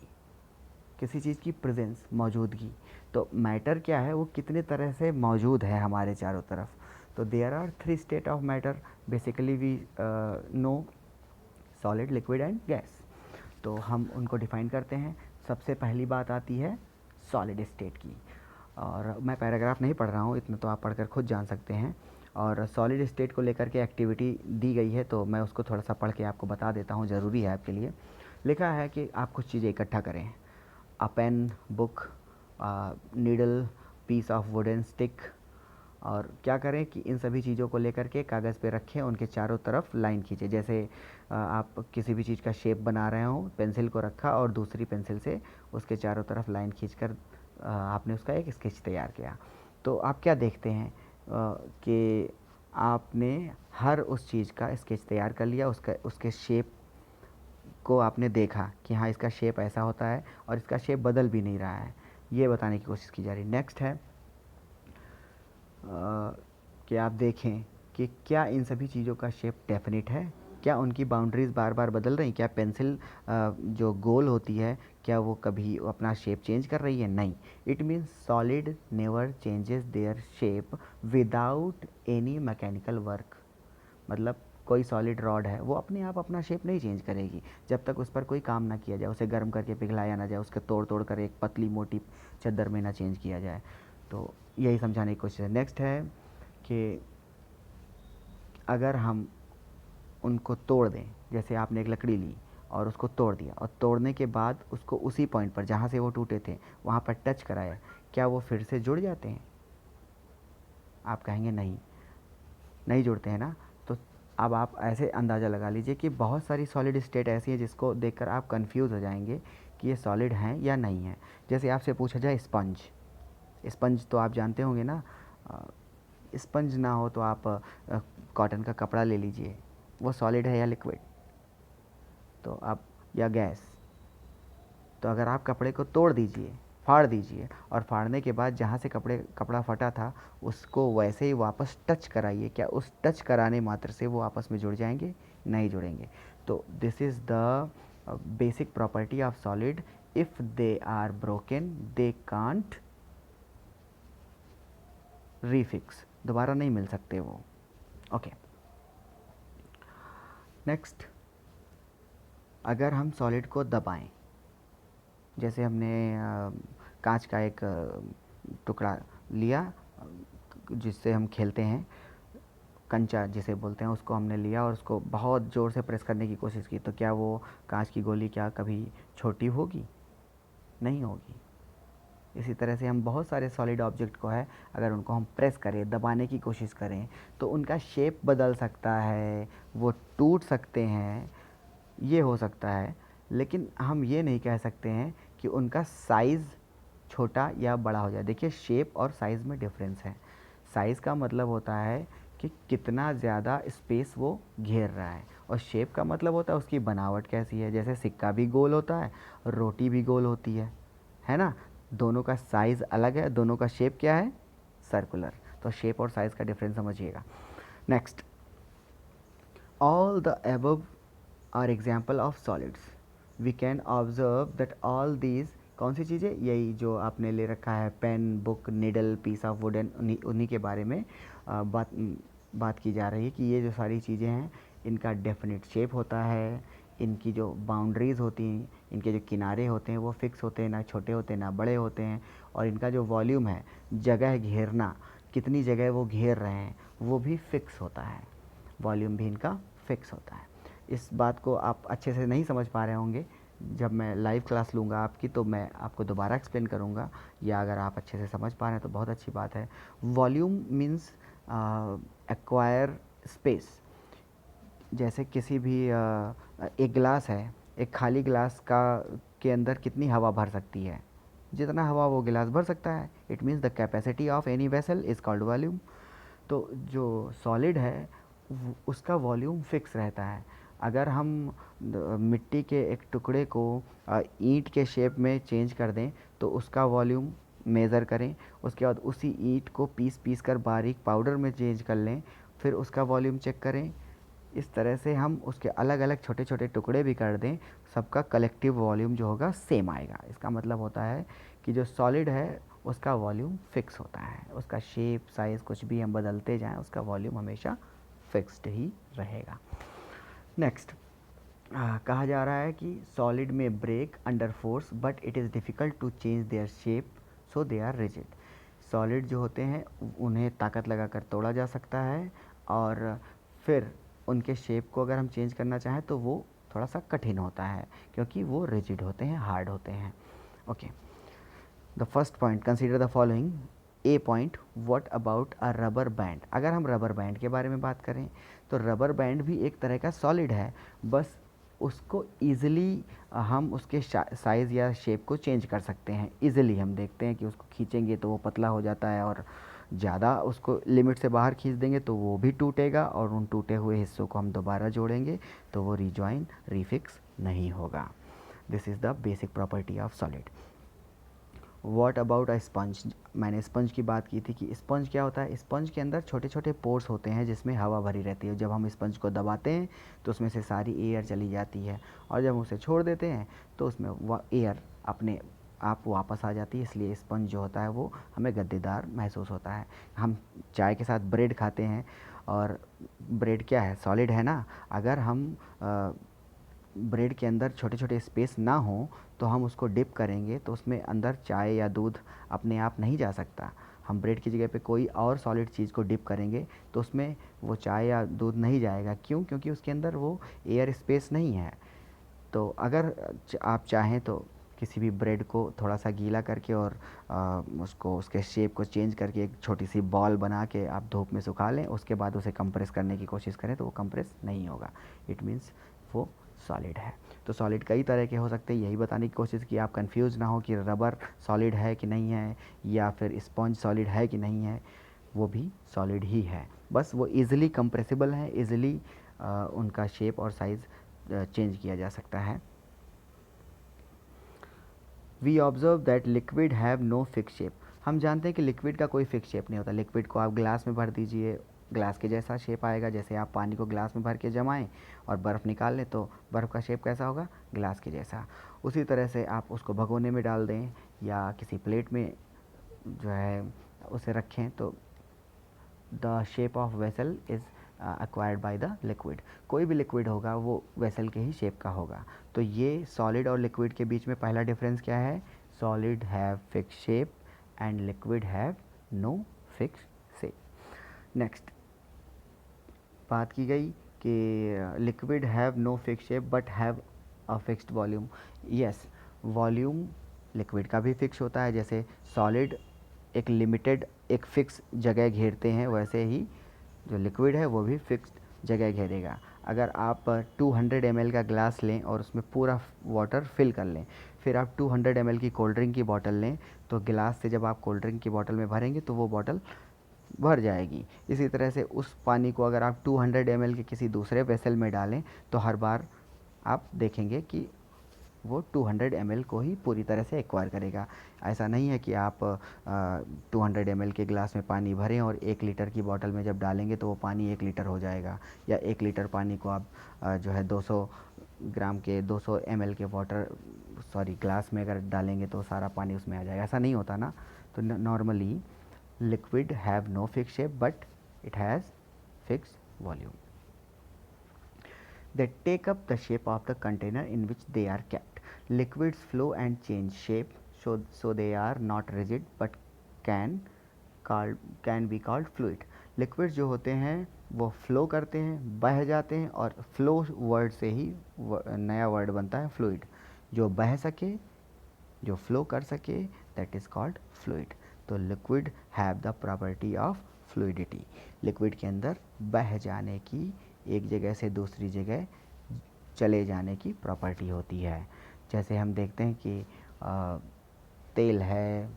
किसी चीज़ की प्रेजेंस, मौजूदगी। तो मैटर क्या है? वो कितने तरह से मौजूद है हमारे चारों तरफ। तो there are 3 state of matter basically we know, solid, liquid and gas. तो हम उनको डिफ़ाइन करते हैं। सबसे पहली बात आती है सॉलिड स्टेट की, और मैं पैराग्राफ नहीं पढ़ रहा हूँ, इतना तो आप पढ़कर खुद जान सकते हैं। और सॉलिड स्टेट को लेकर के एक्टिविटी दी गई है तो मैं उसको थोड़ा सा पढ़ के आपको बता देता हूँ, ज़रूरी है आपके लिए। लिखा है कि आप कुछ चीज़ें इकट्ठा करें, a pen, book, needle, piece of wooden stick, और क्या करें कि इन सभी चीज़ों को लेकर के कागज़ पे रखें, उनके चारों तरफ लाइन खींचे। जैसे आप किसी भी चीज़ का शेप बना रहे हो, पेंसिल को रखा और दूसरी पेंसिल से उसके चारों तरफ लाइन खींचकर आपने उसका एक स्केच तैयार किया। तो आप क्या देखते हैं कि आपने हर उस चीज़ का स्केच तैयार कर लिया, उसके शेप को आपने देखा कि हाँ इसका शेप ऐसा होता है और इसका शेप बदल भी नहीं रहा है, ये बताने की कोशिश की जा रही है। नेक्स्ट है कि आप देखें कि क्या इन सभी चीज़ों का शेप डेफिनिट है, क्या उनकी बाउंड्रीज़ बार बार बदल रही, क्या पेंसिल जो गोल होती है क्या वो कभी अपना शेप चेंज कर रही है? नहीं। It means solid never changes their shape without any mechanical work. मतलब कोई सॉलिड रॉड है वो अपने आप अपना शेप नहीं चेंज करेगी जब तक उस पर कोई काम ना किया जाए, उसे गर्म करके पिघलाया ना जाए, उसके तोड़ तोड़ कर एक पतली मोटी चद्दर में ना चेंज किया जाए। तो यही समझाने की कोशिश है। नेक्स्ट है कि अगर हम उनको तोड़ दें, जैसे आपने एक लकड़ी ली और उसको तोड़ दिया और तोड़ने के बाद उसको उसी पॉइंट पर जहाँ से वो टूटे थे वहाँ पर टच कराया, क्या वो फिर से जुड़ जाते हैं? आप कहेंगे नहीं, नहीं जुड़ते हैं ना। तो अब आप ऐसे अंदाज़ा लगा लीजिए कि बहुत सारी सॉलिड स्टेट ऐसी है जिसको देखकर आप कंफ्यूज हो जाएंगे कि ये सॉलिड हैं या नहीं है। जैसे आपसे पूछा जाए स्पंज, स्पंज तो आप जानते होंगे ना। स्पंज ना हो तो आप कॉटन का कपड़ा ले लीजिए, वो सॉलिड है या लिक्विड? तो आप, या गैस। तो अगर आप कपड़े को तोड़ दीजिए, फाड़ दीजिए और फाड़ने के बाद जहाँ से कपड़ा फटा था उसको वैसे ही वापस टच कराइए, क्या उस टच कराने मात्र से वो आपस में जुड़ जाएंगे? नहीं जुड़ेंगे। तो this is the basic property of solid. If they are broken they can't refix, दोबारा नहीं मिल सकते वो। ओके। नेक्स्ट, अगर हम सॉलिड को दबाएं, जैसे हमने कांच का एक टुकड़ा लिया जिससे हम खेलते हैं, कंचा जिसे बोलते हैं, उसको हमने लिया और उसको बहुत ज़ोर से प्रेस करने की कोशिश की, तो क्या वो कांच की गोली क्या कभी छोटी होगी? नहीं होगी। इसी तरह से हम बहुत सारे सॉलिड ऑब्जेक्ट को है, अगर उनको हम प्रेस करें, दबाने की कोशिश करें तो उनका शेप बदल सकता है, वो टूट सकते हैं, ये हो सकता है। लेकिन हम ये नहीं कह सकते हैं कि उनका साइज़ छोटा या बड़ा हो जाए। देखिए शेप और साइज़ में डिफरेंस है। साइज़ का मतलब होता है कि कितना ज़्यादा स्पेस वो घेर रहा है, और शेप का मतलब होता है उसकी बनावट कैसी है। जैसे सिक्का भी गोल होता है, रोटी भी गोल होती है ना। दोनों का साइज़ अलग है, दोनों का शेप क्या है? सर्कुलर। तो शेप और साइज़ का डिफरेंस समझिएगा। Next, all the above are example of solids. We can observe that all these, कौन सी चीज़ें? यही जो आपने ले रखा है, pen, book, needle, piece of wooden, उन्हीं के बारे में बात की जा रही है कि ये जो सारी चीज़ें हैं इनका डेफिनेट शेप होता है, इनकी जो बाउंड्रीज़ होती हैं, इनके जो किनारे होते हैं वो फिक्स होते हैं, ना छोटे होते हैं ना बड़े होते हैं, और इनका जो वॉल्यूम है, जगह घेरना, कितनी जगह वो घेर रहे हैं, वो भी फिक्स होता है। वॉल्यूम भी इनका फिक्स होता है। इस बात को आप अच्छे से नहीं समझ पा रहे होंगे, जब मैं लाइव क्लास लूँगा आपकी तो मैं आपको दोबारा एक्सप्लेन करूँगा, या अगर आप अच्छे से समझ पा रहे हैं तो बहुत अच्छी बात है। Volume means acquire space. जैसे किसी भी एक गिलास है, एक खाली गिलास का के अंदर कितनी हवा भर सकती है? जितना हवा वो गिलास भर सकता है। It means the capacity of any vessel is called volume. तो जो सॉलिड है उसका वॉल्यूम फिक्स रहता है। अगर हम मिट्टी के एक टुकड़े को ईंट के शेप में चेंज कर दें तो उसका वॉल्यूम मेज़र करें, उसके बाद उसी ईंट को पीस पीस कर बारीक पाउडर में चेंज कर लें, फिर उसका वॉल्यूम चेक करें। इस तरह से हम उसके अलग अलग छोटे छोटे टुकड़े भी कर दें, सबका कलेक्टिव वॉल्यूम जो होगा सेम आएगा। इसका मतलब होता है कि जो सॉलिड है उसका वॉल्यूम फिक्स होता है, उसका शेप साइज़ कुछ भी हम बदलते जाएं उसका वॉल्यूम हमेशा फिक्स्ड ही रहेगा। नेक्स्ट, कहा जा रहा है कि सॉलिड में break under force but it is difficult to change their shape so they are rigid. Solid जो होते हैं उन्हें ताकत लगाकर तोड़ा जा सकता है, और फिर उनके शेप को अगर हम चेंज करना चाहें तो वो थोड़ा सा कठिन होता है क्योंकि वो रिजिड होते हैं, हार्ड होते हैं। Okay, the first point, consider the following. A point, what about a rubber band. अगर हम रबर बैंड के बारे में बात करें तो रबर बैंड भी एक तरह का सॉलिड है, बस उसको ईज़िली हम उसके साइज़ या शेप को चेंज कर सकते हैं। ईज़िली हम देखते हैं कि उसको खींचेंगे तो वो पतला हो जाता है, और ज़्यादा उसको लिमिट से बाहर खींच देंगे तो वो भी टूटेगा, और उन टूटे हुए हिस्सों को हम दोबारा जोड़ेंगे तो वो रिजॉइन रीफिक्स नहीं होगा। This is the basic property of solid. What about a sponge. मैंने स्पंज की बात की थी कि स्पंज क्या होता है। स्पंज के अंदर छोटे छोटे पोर्स होते हैं जिसमें हवा भरी रहती है। जब हम स्पंज को दबाते हैं तो उसमें से सारी एयर चली जाती है, और जब हम उसे छोड़ देते हैं तो उसमें वह एयर अपने आप वापस आ जाती है। इसलिए स्पंज जो होता है वो हमें गद्देदार महसूस होता है। हम चाय के साथ ब्रेड खाते हैं, और ब्रेड क्या है, सॉलिड है ना। अगर हम ब्रेड के अंदर छोटे छोटे स्पेस ना हो तो हम उसको डिप करेंगे तो उसमें अंदर चाय या दूध अपने आप नहीं जा सकता। हम ब्रेड की जगह पे कोई और सॉलिड चीज़ को डिप करेंगे तो उसमें वो चाय या दूध नहीं जाएगा। क्यों? क्योंकि उसके अंदर वो एयर स्पेस नहीं है। तो अगर आप चाहें तो किसी भी ब्रेड को थोड़ा सा गीला करके और उसको उसके शेप को चेंज करके एक छोटी सी बॉल बना के आप धूप में सुखा लें, उसके बाद उसे कंप्रेस करने की कोशिश करें तो वो कंप्रेस नहीं होगा। इट मीन्स वो सॉलिड है। तो सॉलिड कई तरह के हो सकते हैं। यही बताने की कोशिश की आप कंफ्यूज ना हो कि रबर सॉलिड है कि नहीं है, या फिर स्पंज सॉलिड है कि नहीं है। वो भी सॉलिड ही है, बस वो इजीली कंप्रेसिबल है, इजीली उनका शेप और साइज़ चेंज किया जा सकता है। We observe that liquid have no fix shape. हम जानते हैं कि लिक्विड का कोई फिक्स शेप नहीं होता। लिक्विड को आप ग्लास में भर दीजिए, ग्लास के जैसा शेप आएगा। जैसे आप पानी को ग्लास में भर के जमाएं और बर्फ़ निकाल लें तो बर्फ़ का शेप कैसा होगा, ग्लास के जैसा। उसी तरह से आप उसको भगोने में डाल दें या किसी प्लेट में जो है उसे रखें तो the shape of vessel is acquired by the liquid. कोई भी लिक्विड होगा वो वेसल के ही शेप का होगा। तो ये सॉलिड और लिक्विड के बीच में पहला डिफरेंस क्या है, solid have fix shape and liquid have no fix shape. Next बात की गई कि liquid have no fix shape but have a fixed volume. Yes, volume liquid का भी फिक्स होता है। जैसे सॉलिड एक लिमिटेड एक फ़िक्स जगह घेरते हैं, वैसे ही जो लिक्विड है वो भी फिक्स्ड जगह घेरेगा। अगर आप 200 ml का ग्लास लें और उसमें पूरा वाटर फिल कर लें, फिर आप 200 ml की कोल्ड ड्रिंक की बॉटल लें, तो गिलास से जब आप कोल्ड ड्रिंक की बॉटल में भरेंगे तो वो बॉटल भर जाएगी। इसी तरह से उस पानी को अगर आप 200 ml के किसी दूसरे वेसल में डालें तो हर बार आप देखेंगे कि वो 200 ml को ही पूरी तरह से एक्वायर करेगा। ऐसा नहीं है कि आप 200 ml के गिलास में पानी भरें और 1 लीटर की बोतल में जब डालेंगे तो वो पानी 1 लीटर हो जाएगा, या 1 लीटर पानी को आप जो है 200 ग्राम के 200 ml के वाटर ग्लास में अगर डालेंगे तो सारा पानी उसमें आ जाएगा। ऐसा नहीं होता ना। तो normally liquid have no fix shape but it has fix volume. They take up the shape of the container in which they are kept. Liquids flow and change shape, so they are not rigid but can can be called fluid. Liquids जो होते हैं वो flow करते हैं, बह जाते हैं, और फ्लो वर्ड से ही नया वर्ड बनता है फ्लूइड। जो बह सके, जो फ्लो कर सके, दैट इज़ कॉल्ड फ्लूइड। तो liquid have the property of fluidity. Liquid के अंदर बह जाने की, एक जगह से दूसरी जगह चले जाने की प्रॉपर्टी होती है। जैसे हम देखते हैं कि तेल है,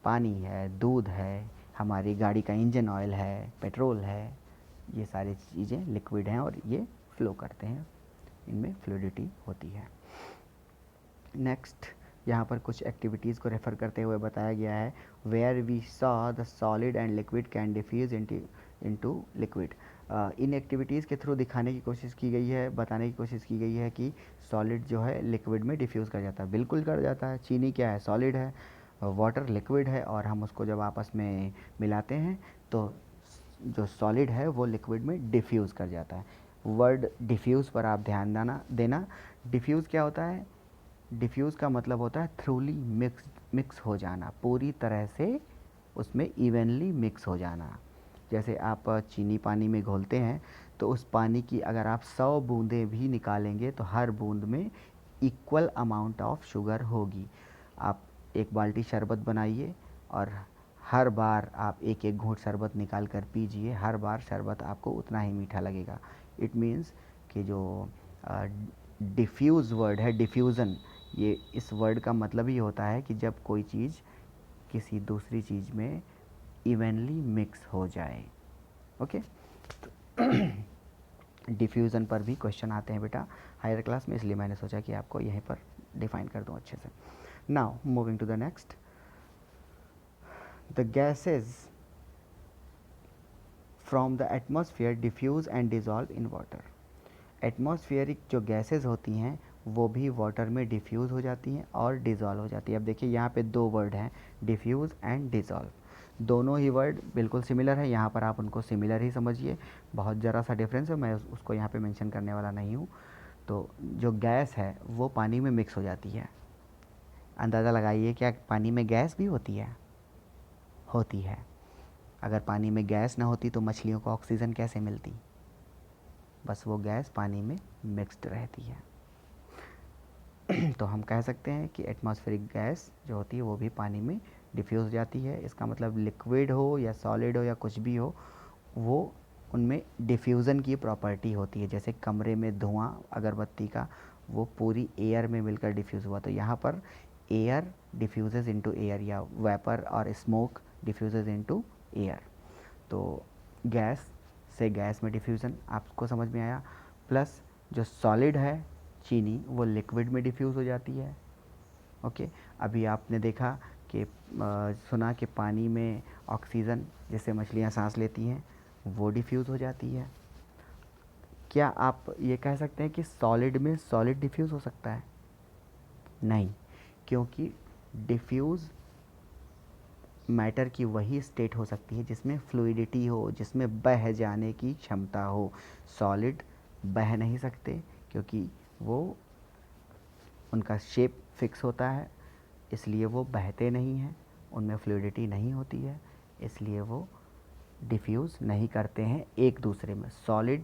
पानी है, दूध है, हमारी गाड़ी का इंजन ऑयल है, पेट्रोल है, ये सारी चीज़ें लिक्विड हैं और ये फ्लो करते हैं, इनमें फ्लूइडिटी होती है। नेक्स्ट यहाँ पर कुछ एक्टिविटीज़ को रेफ़र करते हुए बताया गया है, where we saw the solid and liquid can diffuse into liquid. इन एक्टिविटीज़ के थ्रू दिखाने की कोशिश की गई है, बताने की कोशिश की गई है कि सॉलिड जो है लिक्विड में डिफ्यूज़ कर जाता है। बिल्कुल कर जाता है। चीनी क्या है, सॉलिड है, वाटर लिक्विड है, और हम उसको जब आपस में मिलाते हैं तो जो सॉलिड है वो लिक्विड में डिफ्यूज़ कर जाता है। वर्ड डिफ्यूज़ पर आप ध्यान देना। डिफ्यूज़ क्या होता है, डिफ्यूज़ का मतलब होता है थ्रूली मिक्स हो जाना, पूरी तरह से उसमें इवनली मिक्स हो जाना। जैसे आप चीनी पानी में घोलते हैं तो उस पानी की अगर आप 100 बूंदें भी निकालेंगे तो हर बूंद में इक्वल अमाउंट ऑफ शुगर होगी। आप एक बाल्टी शरबत बनाइए और हर बार आप एक एक घूंट शरबत निकाल कर पीजिए, हर बार शरबत आपको उतना ही मीठा लगेगा। इट मीन्स कि जो डिफ्यूज़ वर्ड है, डिफ्यूज़न, ये इस वर्ड का मतलब ही होता है कि जब कोई चीज़ किसी दूसरी चीज़ में इवनली मिक्स हो जाए। ओके, डिफ्यूज़न पर भी क्वेश्चन आते हैं बेटा हायर क्लास में, इसलिए मैंने सोचा कि आपको यहीं पर डिफाइन कर दूं अच्छे से। Now moving to the next, the gases from the atmosphere diffuse and dissolve in water. Atmospheric जो गैसेज होती हैं वो भी वाटर में डिफ्यूज़ हो जाती हैं और डिज़ोल्व हो जाती है। अब देखिए यहाँ पे दो वर्ड हैं, डिफ्यूज़ एंड डिज़ोल्व। दोनों ही वर्ड बिल्कुल सिमिलर है, यहाँ पर आप उनको सिमिलर ही समझिए, बहुत ज़रा सा डिफरेंस है, मैं उसको यहाँ पे मेंशन करने वाला नहीं हूँ। तो जो गैस है वो पानी में मिक्स हो जाती है। अंदाज़ा लगाइए, क्या पानी में गैस भी होती है? होती है। अगर पानी में गैस ना होती तो मछलियों को ऑक्सीजन कैसे मिलती? बस वो गैस पानी में मिक्स्ड रहती है। तो हम कह सकते हैं कि एटमॉस्फेरिक गैस जो होती है वो भी पानी में डिफ्यूज़ हो जाती है। इसका मतलब लिक्विड हो या सॉलिड हो या कुछ भी हो, वो उनमें डिफ्यूज़न की प्रॉपर्टी होती है। जैसे कमरे में धुआं अगरबत्ती का, वो पूरी एयर में मिलकर डिफ्यूज़ हुआ, तो यहाँ पर एयर डिफ्यूज़ेज इनटू एयर, या वेपर और स्मोक डिफ्यूज़ेज इनटू एयर। तो गैस से गैस में डिफ्यूज़न आपको समझ में आया। प्लस जो सॉलिड है चीनी, वो लिक्विड में डिफ्यूज़ हो जाती है। ओके, अभी आपने देखा कि सुना कि पानी में ऑक्सीजन जिससे मछलियाँ सांस लेती हैं वो डिफ्यूज़ हो जाती है। क्या आप ये कह सकते हैं कि सॉलिड में सॉलिड डिफ्यूज़ हो सकता है? नहीं, क्योंकि डिफ्यूज़ मैटर की वही स्टेट हो सकती है जिसमें फ्लूइडिटी हो, जिसमें बह जाने की क्षमता हो। सॉलिड बह नहीं सकते क्योंकि वो उनका शेप फिक्स होता है, इसलिए वो बहते नहीं हैं, उनमें फ्लूइडिटी नहीं होती है, इसलिए वो डिफ्यूज़ नहीं करते हैं एक दूसरे में। Solid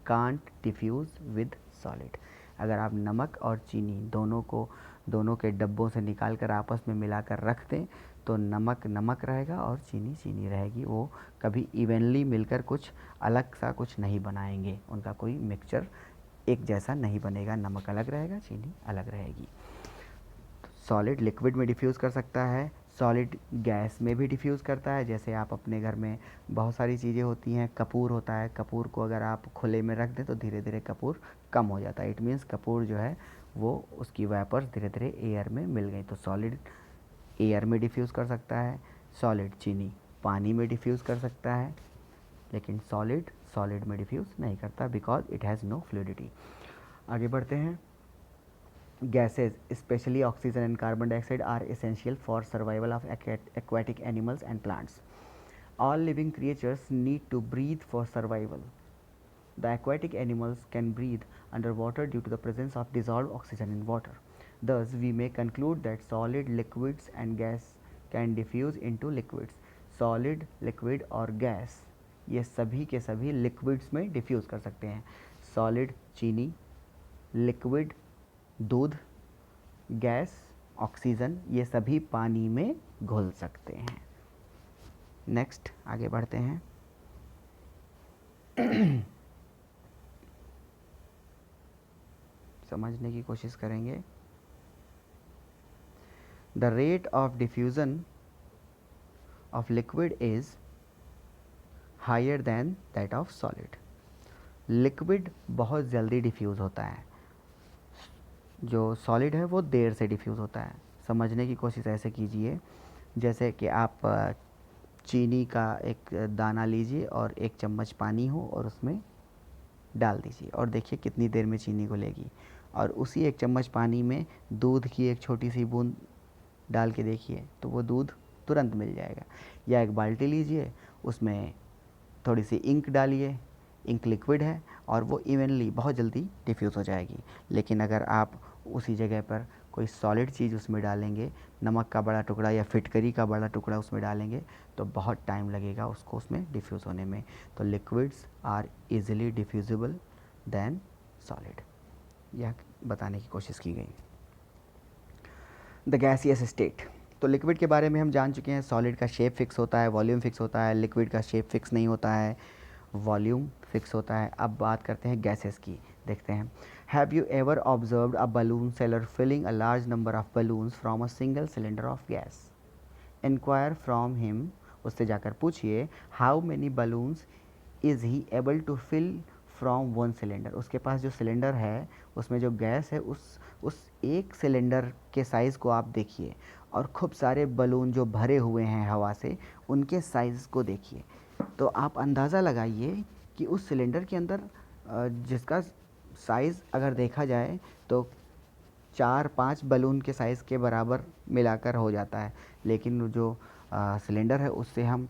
can't diffuse with solid. अगर आप नमक और चीनी दोनों के डब्बों से निकाल कर आपस में मिलाकर रख दें तो नमक नमक रहेगा और चीनी चीनी रहेगी। वो कभी इवनली मिलकर कुछ अलग सा कुछ नहीं बनाएंगे, उनका कोई मिक्सचर एक जैसा नहीं बनेगा, नमक अलग रहेगा, चीनी अलग रहेगी। सॉलिड लिक्विड में डिफ्यूज़ कर सकता है, सॉलिड गैस में भी डिफ्यूज़ करता है। जैसे आप अपने घर में बहुत सारी चीज़ें होती हैं, कपूर होता है, कपूर को अगर आप खुले में रख दें तो धीरे धीरे कपूर कम हो जाता है। इट मीन्स कपूर जो है वो उसकी वेपर्स धीरे धीरे एयर में मिल गई। तो सॉलिड एयर में डिफ्यूज़ कर सकता है, सॉलिड चीनी पानी में डिफ्यूज़ कर सकता है, लेकिन सॉलिड में डिफ्यूज़ नहीं करता because it has no fluidity. आगे बढ़ते हैं। Gases, especially oxygen and carbon dioxide, are essential for survival of aquatic animals and plants. All living creatures need to breathe for survival. The aquatic animals can breathe underwater due to the presence of dissolved oxygen in water. Thus, we may conclude that solid, liquids, and gas can diffuse into liquids. Solid, liquid और gas ये सभी के सभी liquids में diffuse कर सकते हैं। Solid चीनी, liquid दूध, गैस ऑक्सीजन, ये सभी पानी में घुल सकते हैं। नेक्स्ट आगे बढ़ते हैं। समझने की कोशिश करेंगे। The rate of diffusion of liquid is higher than that of solid. Liquid बहुत जल्दी डिफ्यूज़ होता है, जो सॉलिड है वो देर से डिफ्यूज़ होता है। समझने की कोशिश ऐसे कीजिए जैसे कि आप चीनी का एक दाना लीजिए और एक चम्मच पानी हो और उसमें डाल दीजिए और देखिए कितनी देर में चीनी घुलेगी। और उसी एक चम्मच पानी में दूध की एक छोटी सी बूंद डाल के देखिए तो वो दूध तुरंत मिल जाएगा। या एक बाल्टी लीजिए, उसमें थोड़ी सी इंक डालिए, इंक लिक्विड है और वो इवनली बहुत जल्दी डिफ्यूज़ हो जाएगी। लेकिन अगर आप उसी जगह पर कोई सॉलिड चीज़ उसमें डालेंगे, नमक का बड़ा टुकड़ा या फिटकरी का बड़ा टुकड़ा उसमें डालेंगे तो बहुत टाइम लगेगा उसको उसमें डिफ्यूज़ होने में। तो liquids are easily diffusible than solid, यह बताने की कोशिश की गई। द गैसियस स्टेट, तो लिक्विड के बारे में हम जान चुके हैं, सॉलिड का शेप फिक्स होता है, वॉल्यूम फिक्स होता है, लिक्विड का शेप फिक्स नहीं होता है, वॉल्यूम फिक्स होता है। अब बात करते हैं गैसेस की, देखते हैं। Have you ever observed a balloon seller filling a large number of balloons from a single cylinder of gas? Inquire from him, उससे जाकर पूछिए, how many balloons is he able to fill from one cylinder. उसके पास जो cylinder है उसमें जो gas है उस एक सिलेंडर के साइज़ को आप देखिए और खूब सारे बलून जो भरे हुए हैं हवा से उनके साइज़ को देखिए। तो आप अंदाज़ा लगाइए कि उस सिलेंडर के अंदर जिसका साइज़ अगर देखा जाए तो 4-5 बलून के साइज़ के बराबर मिलाकर हो जाता है, लेकिन जो सिलेंडर है उससे हम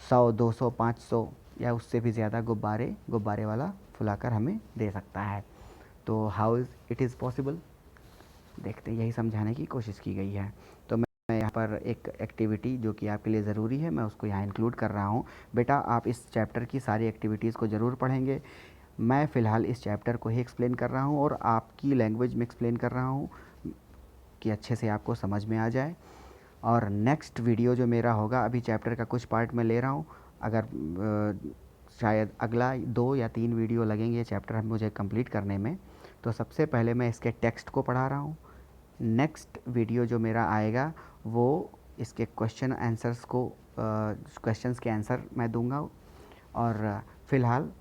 100, 200, 500 या उससे भी ज़्यादा गुब्बारे वाला फुलाकर हमें दे सकता है। तो how is it is possible, देखते हैं, यही समझाने की कोशिश की गई है। तो मैं यहाँ पर एक एक्टिविटी जो कि आपके लिए ज़रूरी है मैं उसको यहाँ इंक्लूड कर रहा हूँ। बेटा आप इस चैप्टर की सारी एक्टिविटीज़ को ज़रूर पढ़ेंगे। मैं फ़िलहाल इस चैप्टर को ही एक्सप्लेन कर रहा हूँ और आपकी लैंग्वेज में एक्सप्लेन कर रहा हूँ कि अच्छे से आपको समझ में आ जाए। और नेक्स्ट वीडियो जो मेरा होगा, अभी चैप्टर का कुछ पार्ट मैं ले रहा हूँ, अगर शायद अगला 2 या 3 वीडियो लगेंगे चैप्टर मुझे कंप्लीट करने में। तो सबसे पहले मैं इसके टेक्स्ट को पढ़ा रहा हूँ। नेक्स्ट वीडियो जो मेरा आएगा वो इसके क्वेश्चन आंसर्स को क्वेश्चंस के आंसर मैं दूंगा। और फ़िलहाल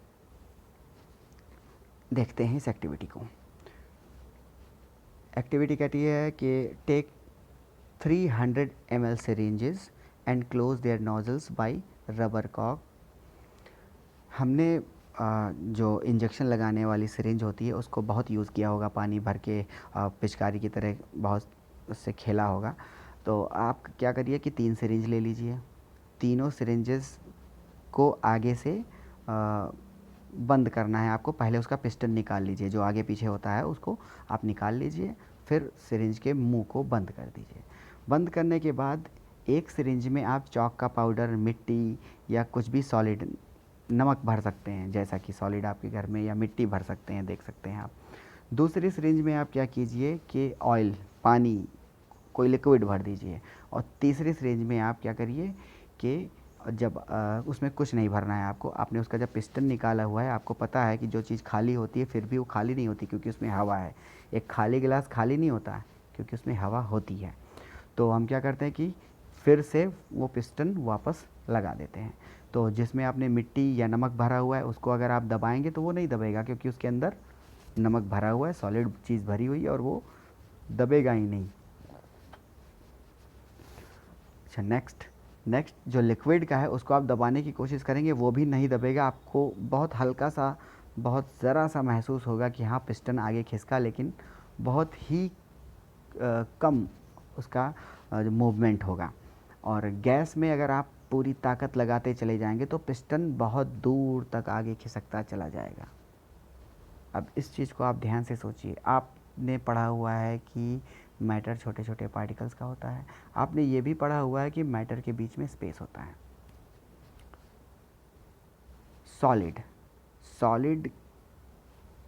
देखते हैं इस एक्टिविटी को। एक्टिविटी कहती है कि take 300 ml syringes and close their nozzles by rubber cork। हमने जो इंजेक्शन लगाने वाली सिरिंज होती है उसको बहुत यूज़ किया होगा, पानी भर के पिचकारी की तरह बहुत उससे खेला होगा। तो आप क्या करिए कि 3 सिरिंज ले लीजिए, तीनों सिरिंजेस को आगे से बंद करना है आपको। पहले उसका पिस्टन निकाल लीजिए, जो आगे पीछे होता है उसको आप निकाल लीजिए, फिर सिरिंज के मुंह को बंद कर दीजिए। बंद करने के बाद एक सिरिंज में आप चॉक का पाउडर, मिट्टी या कुछ भी सॉलिड, नमक भर सकते हैं, जैसा कि सॉलिड आपके घर में, या मिट्टी भर सकते हैं, देख सकते हैं आप। दूसरी सिरिंज में आप क्या कीजिए कि ऑयल, पानी, कोई लिक्विड भर दीजिए। और तीसरी सिरिंज में आप क्या करिए कि जब उसमें कुछ नहीं भरना है आपको, आपने उसका जब पिस्टन निकाला हुआ है, आपको पता है कि जो चीज़ खाली होती है फिर भी वो खाली नहीं होती क्योंकि उसमें हवा है। एक खाली गिलास खाली नहीं होता है क्योंकि उसमें हवा होती है। तो हम क्या करते हैं कि फिर से वो पिस्टन वापस लगा देते हैं। तो जिसमें आपने मिट्टी या नमक भरा हुआ है उसको अगर आप दबाएंगे तो वो नहीं दबेगा क्योंकि उसके अंदर नमक भरा हुआ है, सॉलिड चीज़ भरी हुई है और वो दबेगा ही नहीं। अच्छा, नेक्स्ट जो लिक्विड का है उसको आप दबाने की कोशिश करेंगे, वो भी नहीं दबेगा। आपको बहुत हल्का सा, बहुत ज़रा सा महसूस होगा कि हाँ पिस्टन आगे खिसका, लेकिन बहुत ही कम उसका जो मूवमेंट होगा। और गैस में अगर आप पूरी ताकत लगाते चले जाएंगे तो पिस्टन बहुत दूर तक आगे खिसकता चला जाएगा। अब इस चीज़ को आप ध्यान से सोचिए। आपने पढ़ा हुआ है कि मैटर छोटे छोटे पार्टिकल्स का होता है, आपने ये भी पढ़ा हुआ है कि मैटर के बीच में स्पेस होता है। सॉलिड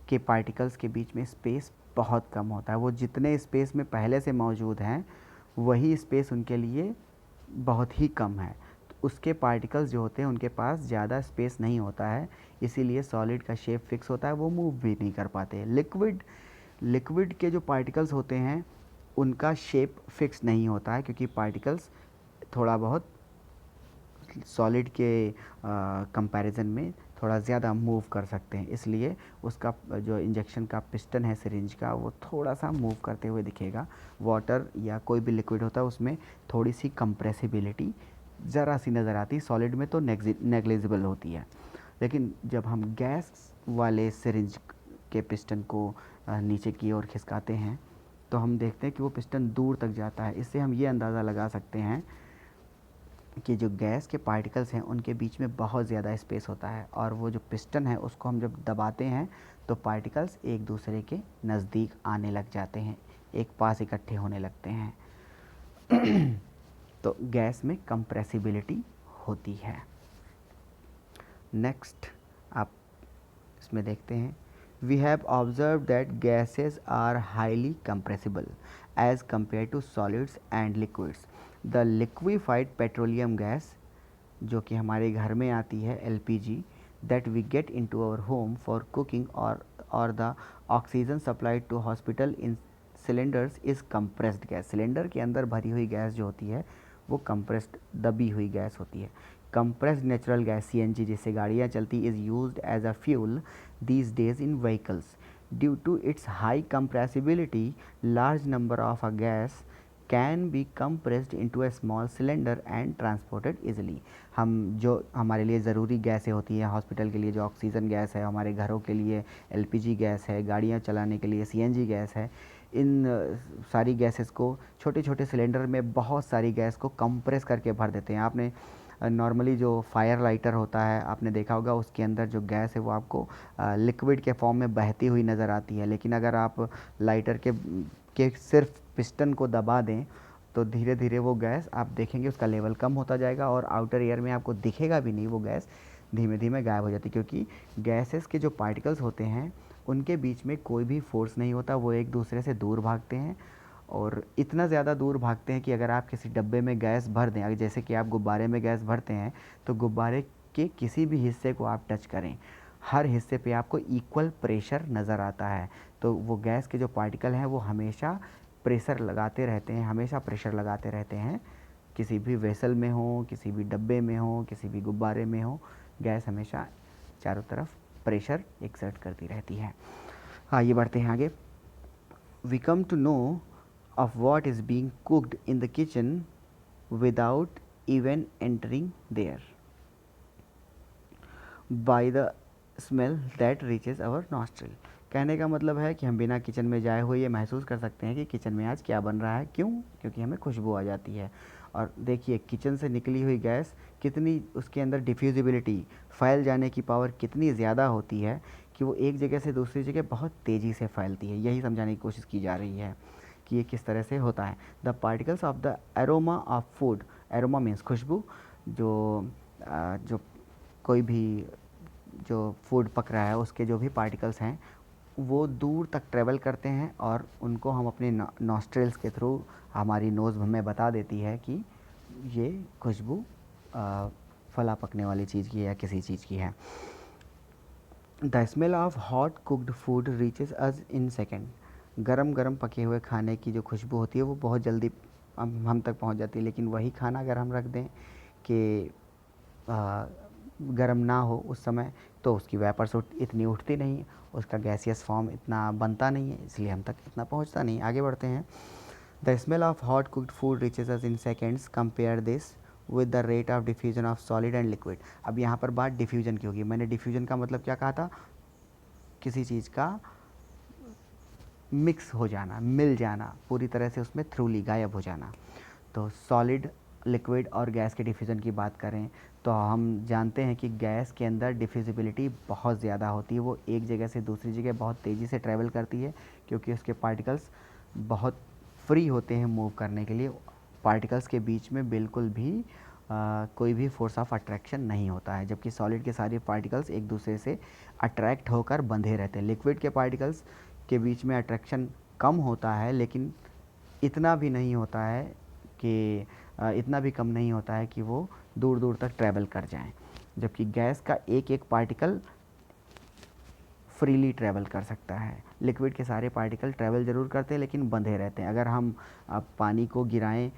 के पार्टिकल्स के बीच में स्पेस बहुत कम होता है। वो जितने स्पेस में पहले से मौजूद हैं वही स्पेस उनके लिए बहुत ही कम है। तो उसके पार्टिकल्स जो होते हैं उनके पास ज़्यादा स्पेस नहीं होता है, इसीलिए सॉलिड का शेप फिक्स होता है, वो मूव भी नहीं कर पाते। लिक्विड के जो पार्टिकल्स होते हैं उनका शेप फिक्स नहीं होता है क्योंकि पार्टिकल्स थोड़ा बहुत सॉलिड के कंपैरिजन में थोड़ा ज़्यादा मूव कर सकते हैं, इसलिए उसका जो इंजेक्शन का पिस्टन है सिरिंज का वो थोड़ा सा मूव करते हुए दिखेगा। वाटर या कोई भी लिक्विड होता है उसमें थोड़ी सी कंप्रेसिबिलिटी ज़रा सी नज़र आती है, सॉलिड में तो नेग्लिजिबल होती है। लेकिन जब हम गैस वाले सिरिंज के पिस्टन को नीचे की ओर खिसकाते हैं तो हम देखते हैं कि वो पिस्टन दूर तक जाता है। इससे हम ये अंदाज़ा लगा सकते हैं कि जो गैस के पार्टिकल्स हैं उनके बीच में बहुत ज़्यादा स्पेस होता है, और वो जो पिस्टन है उसको हम जब दबाते हैं तो पार्टिकल्स एक दूसरे के नज़दीक आने लग जाते हैं, एक पास इकट्ठे होने लगते हैं। तो गैस में कंप्रेसिबिलिटी होती है। नेक्स्ट आप इसमें देखते हैं, we have observe that gases are highly compressible as compare to solids and liquids. The liquefied petroleum gas, जो कि हमारे घर में आती है, LPG, that we get into our home for cooking और the oxygen supplied to hospital in cylinders is compressed gas. Cylinder के अंदर भरी हुई गैस जो होती है वो कंप्रेस्ड, दबी हुई गैस होती है। कंप्रेस्ड नेचुरल गैस, सीएनजी, जिससे गाड़ियाँ चलती, is used as a fuel these days in vehicles. Due to its high compressibility, large number of a gas can be compressed into a small cylinder and transported easily. हम जो हमारे लिए ज़रूरी गैसें होती हैं हॉस्पिटल के लिए, जो ऑक्सीजन गैस है, हमारे घरों के लिए एलपीजी गैस है, गाड़ियाँ चलाने के लिए सीएनजी गैस है, इन सारी गैसेस को छोटे छोटे सिलेंडर में बहुत सारी गैस को कंप्रेस करके भर देते हैं। आपने नॉर्मली जो फायर लाइटर होता है आपने देखा होगा, उसके अंदर जो गैस है वो आपको लिक्विड के फॉर्म में बहती हुई नज़र आती है, लेकिन अगर आप लाइटर के सिर्फ पिस्टन को दबा दें तो धीरे धीरे वो गैस आप देखेंगे उसका लेवल कम होता जाएगा और आउटर एयर में आपको दिखेगा भी नहीं, वो गैस धीमे धीमे गायब हो जाती है। क्योंकि गैसेस के जो पार्टिकल्स होते हैं उनके बीच में कोई भी फोर्स नहीं होता, वो एक दूसरे से दूर भागते हैं और इतना ज़्यादा दूर भागते हैं कि अगर आप किसी डब्बे में गैस भर दें, जैसे कि आप गुब्बारे में गैस भरते हैं, तो गुब्बारे के किसी भी हिस्से को आप टच करें, हर हिस्से पे आपको इक्वल प्रेशर नज़र आता है। तो वो गैस के जो पार्टिकल हैं वो हमेशा प्रेशर लगाते रहते हैं, हमेशा प्रेशर लगाते रहते हैं। किसी भी वेसल में हो, किसी भी डब्बे में हो, किसी भी गुब्बारे में हो, गैस हमेशा चारों तरफ प्रेशर एक्सर्ट करती रहती है। आइए बढ़ते हैं आगे। We come to know of what is being cooked in the kitchen without even entering there by the smell that reaches our nostril। कहने का मतलब है कि हम बिना किचन में जाए हुए ये महसूस कर सकते हैं कि किचन में आज क्या बन रहा है। क्यों? क्योंकि हमें खुशबू आ जाती है। और देखिए किचन से निकली हुई गैस कितनी, उसके अंदर डिफ्यूजिबिलिटी, फैल जाने की पावर कितनी ज़्यादा होती है कि वो एक जगह से दूसरी जगह बहुत तेज़ी से फैलती है। यही समझाने की कोशिश की जा रही है कि ये किस तरह से होता है। The particles of the aroma of food, aroma means खुशबू, जो कोई भी जो फूड पक रहा है उसके जो भी पार्टिकल्स हैं वो दूर तक ट्रेवल करते हैं और उनको हम अपने नॉस्ट्रल्स के थ्रू, हमारी नोज़ हमें बता देती है कि ये खुशबू फला पकने वाली चीज़ की या किसी चीज़ की है। The smell of hot cooked food reaches us in second. गरम गरम पके हुए खाने की जो खुशबू होती है वो बहुत जल्दी हम तक पहुंच जाती है, लेकिन वही खाना अगर हम रख दें कि गरम ना हो उस समय, तो उसकी वेपर्स इतनी उठती नहीं, उसका गैसियस फॉर्म इतना बनता नहीं है, इसलिए हम तक इतना पहुंचता नहीं। आगे बढ़ते हैं। The smell of hot cooked food reaches us in seconds, compare this with the rate of diffusion of solid and liquid. अब यहाँ पर बात डिफ्यूजन की होगी। मैंने डिफ्यूजन का मतलब क्या कहा था? किसी चीज़ का मिक्स हो जाना, मिल जाना, पूरी तरह से उसमें थ्रूली गायब हो जाना। तो सॉलिड, लिक्विड और गैस के डिफ्यूज़न की बात करें तो हम जानते हैं कि गैस के अंदर डिफ्यूजिबिलिटी बहुत ज़्यादा होती है, वो एक जगह से दूसरी जगह बहुत तेज़ी से ट्रैवल करती है क्योंकि उसके पार्टिकल्स बहुत फ्री होते हैं मूव करने के लिए। पार्टिकल्स के बीच में बिल्कुल भी कोई भी फोर्स ऑफ अट्रैक्शन नहीं होता है, जबकि सॉलिड के सारे पार्टिकल्स एक दूसरे से अट्रैक्ट होकर बंधे रहते हैं। लिक्विड के पार्टिकल्स के बीच में अट्रैक्शन कम होता है, लेकिन इतना भी नहीं होता है कि इतना भी कम नहीं होता है कि वो दूर दूर तक ट्रैवल कर जाएं, जबकि गैस का एक एक पार्टिकल फ्रीली ट्रैवल कर सकता है। लिक्विड के सारे पार्टिकल ट्रैवल ज़रूर करते हैं लेकिन बंधे रहते हैं। अगर हम पानी को गिराएं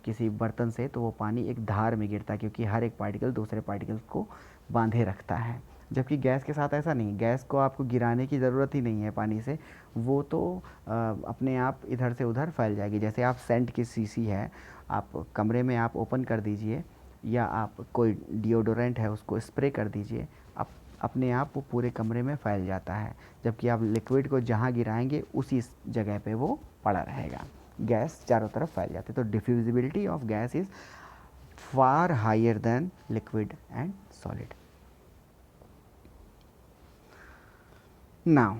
किसी बर्तन से तो वो पानी एक धार में गिरता है क्योंकि हर एक पार्टिकल दूसरे पार्टिकल को बांधे रखता है, जबकि गैस के साथ ऐसा नहीं। गैस को आपको गिराने की ज़रूरत ही नहीं है पानी से, वो तो अपने आप इधर से उधर फैल जाएगी। जैसे आप सेंट की शीशी है, आप कमरे में आप ओपन कर दीजिए या आप कोई डिओडोरेंट है उसको स्प्रे कर दीजिए, आप अपने आप वो पूरे कमरे में फैल जाता है, जबकि आप लिक्विड को जहाँ गिराएंगे उसी जगह पे वो पड़ा रहेगा। गैस चारों तरफ फैल जाती है। तो diffusibility of gas is far higher than liquid and solid. Now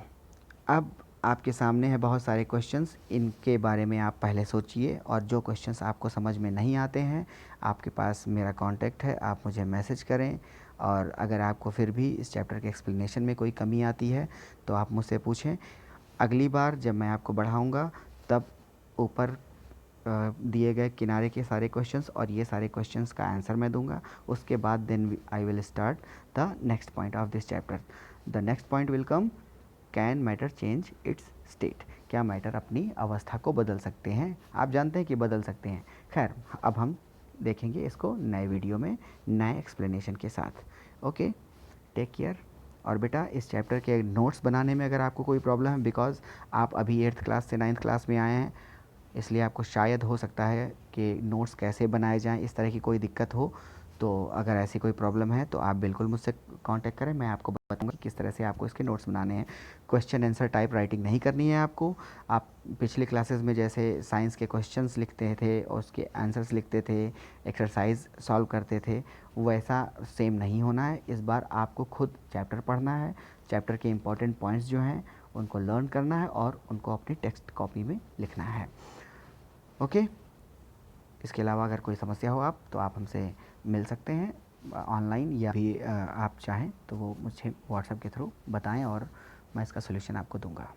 अब आपके सामने है बहुत सारे क्वेश्चंस, इनके बारे में आप पहले सोचिए और जो क्वेश्चंस आपको समझ में नहीं आते हैं आपके पास मेरा कांटेक्ट है, आप मुझे मैसेज करें। और अगर आपको फिर भी इस चैप्टर के एक्सप्लेनेशन में कोई कमी आती है तो आप मुझसे पूछें। अगली बार जब मैं आपको बढ़ाऊँगा तब ऊपर दिए गए किनारे के सारे क्वेश्चंस और ये सारे क्वेश्चंस का आंसर मैं दूंगा। उसके बाद then I will start the next point of this chapter. The next point will come, can matter change its state, क्या मैटर अपनी अवस्था को बदल सकते हैं? आप जानते हैं कि बदल सकते हैं। खैर, अब हम देखेंगे इसको नए वीडियो में नए एक्सप्लेनेशन के साथ। Okay, take care. और बेटा, इस चैप्टर के नोट्स बनाने में अगर आपको कोई प्रॉब्लम है, बिकॉज आप अभी 8th क्लास से 9th क्लास में आए हैं, इसलिए आपको शायद हो सकता है कि नोट्स कैसे बनाए जाएं इस तरह की कोई दिक्कत हो। तो अगर ऐसी कोई प्रॉब्लम है तो आप बिल्कुल मुझसे कांटेक्ट करें, मैं आपको बताऊंगा कि किस तरह से आपको इसके नोट्स बनाने हैं। क्वेश्चन आंसर टाइप राइटिंग नहीं करनी है आपको। आप पिछले क्लासेस में जैसे साइंस के क्वेश्चंस लिखते थे और उसके आंसर्स लिखते थे, एक्सरसाइज सॉल्व करते थे, वैसा सेम नहीं होना है। इस बार आपको खुद चैप्टर पढ़ना है, चैप्टर के इंपॉर्टेंट पॉइंट्स जो हैं उनको लर्न करना है और उनको अपनी टेक्स्ट कॉपी में लिखना है। ओके, इसके अलावा अगर कोई समस्या हो आप तो आप हमसे मिल सकते हैं ऑनलाइन, या भी आप चाहें तो वो मुझे व्हाट्सएप के थ्रू बताएं और मैं इसका सोल्यूशन आपको दूंगा।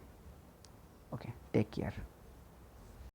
Okay, take care.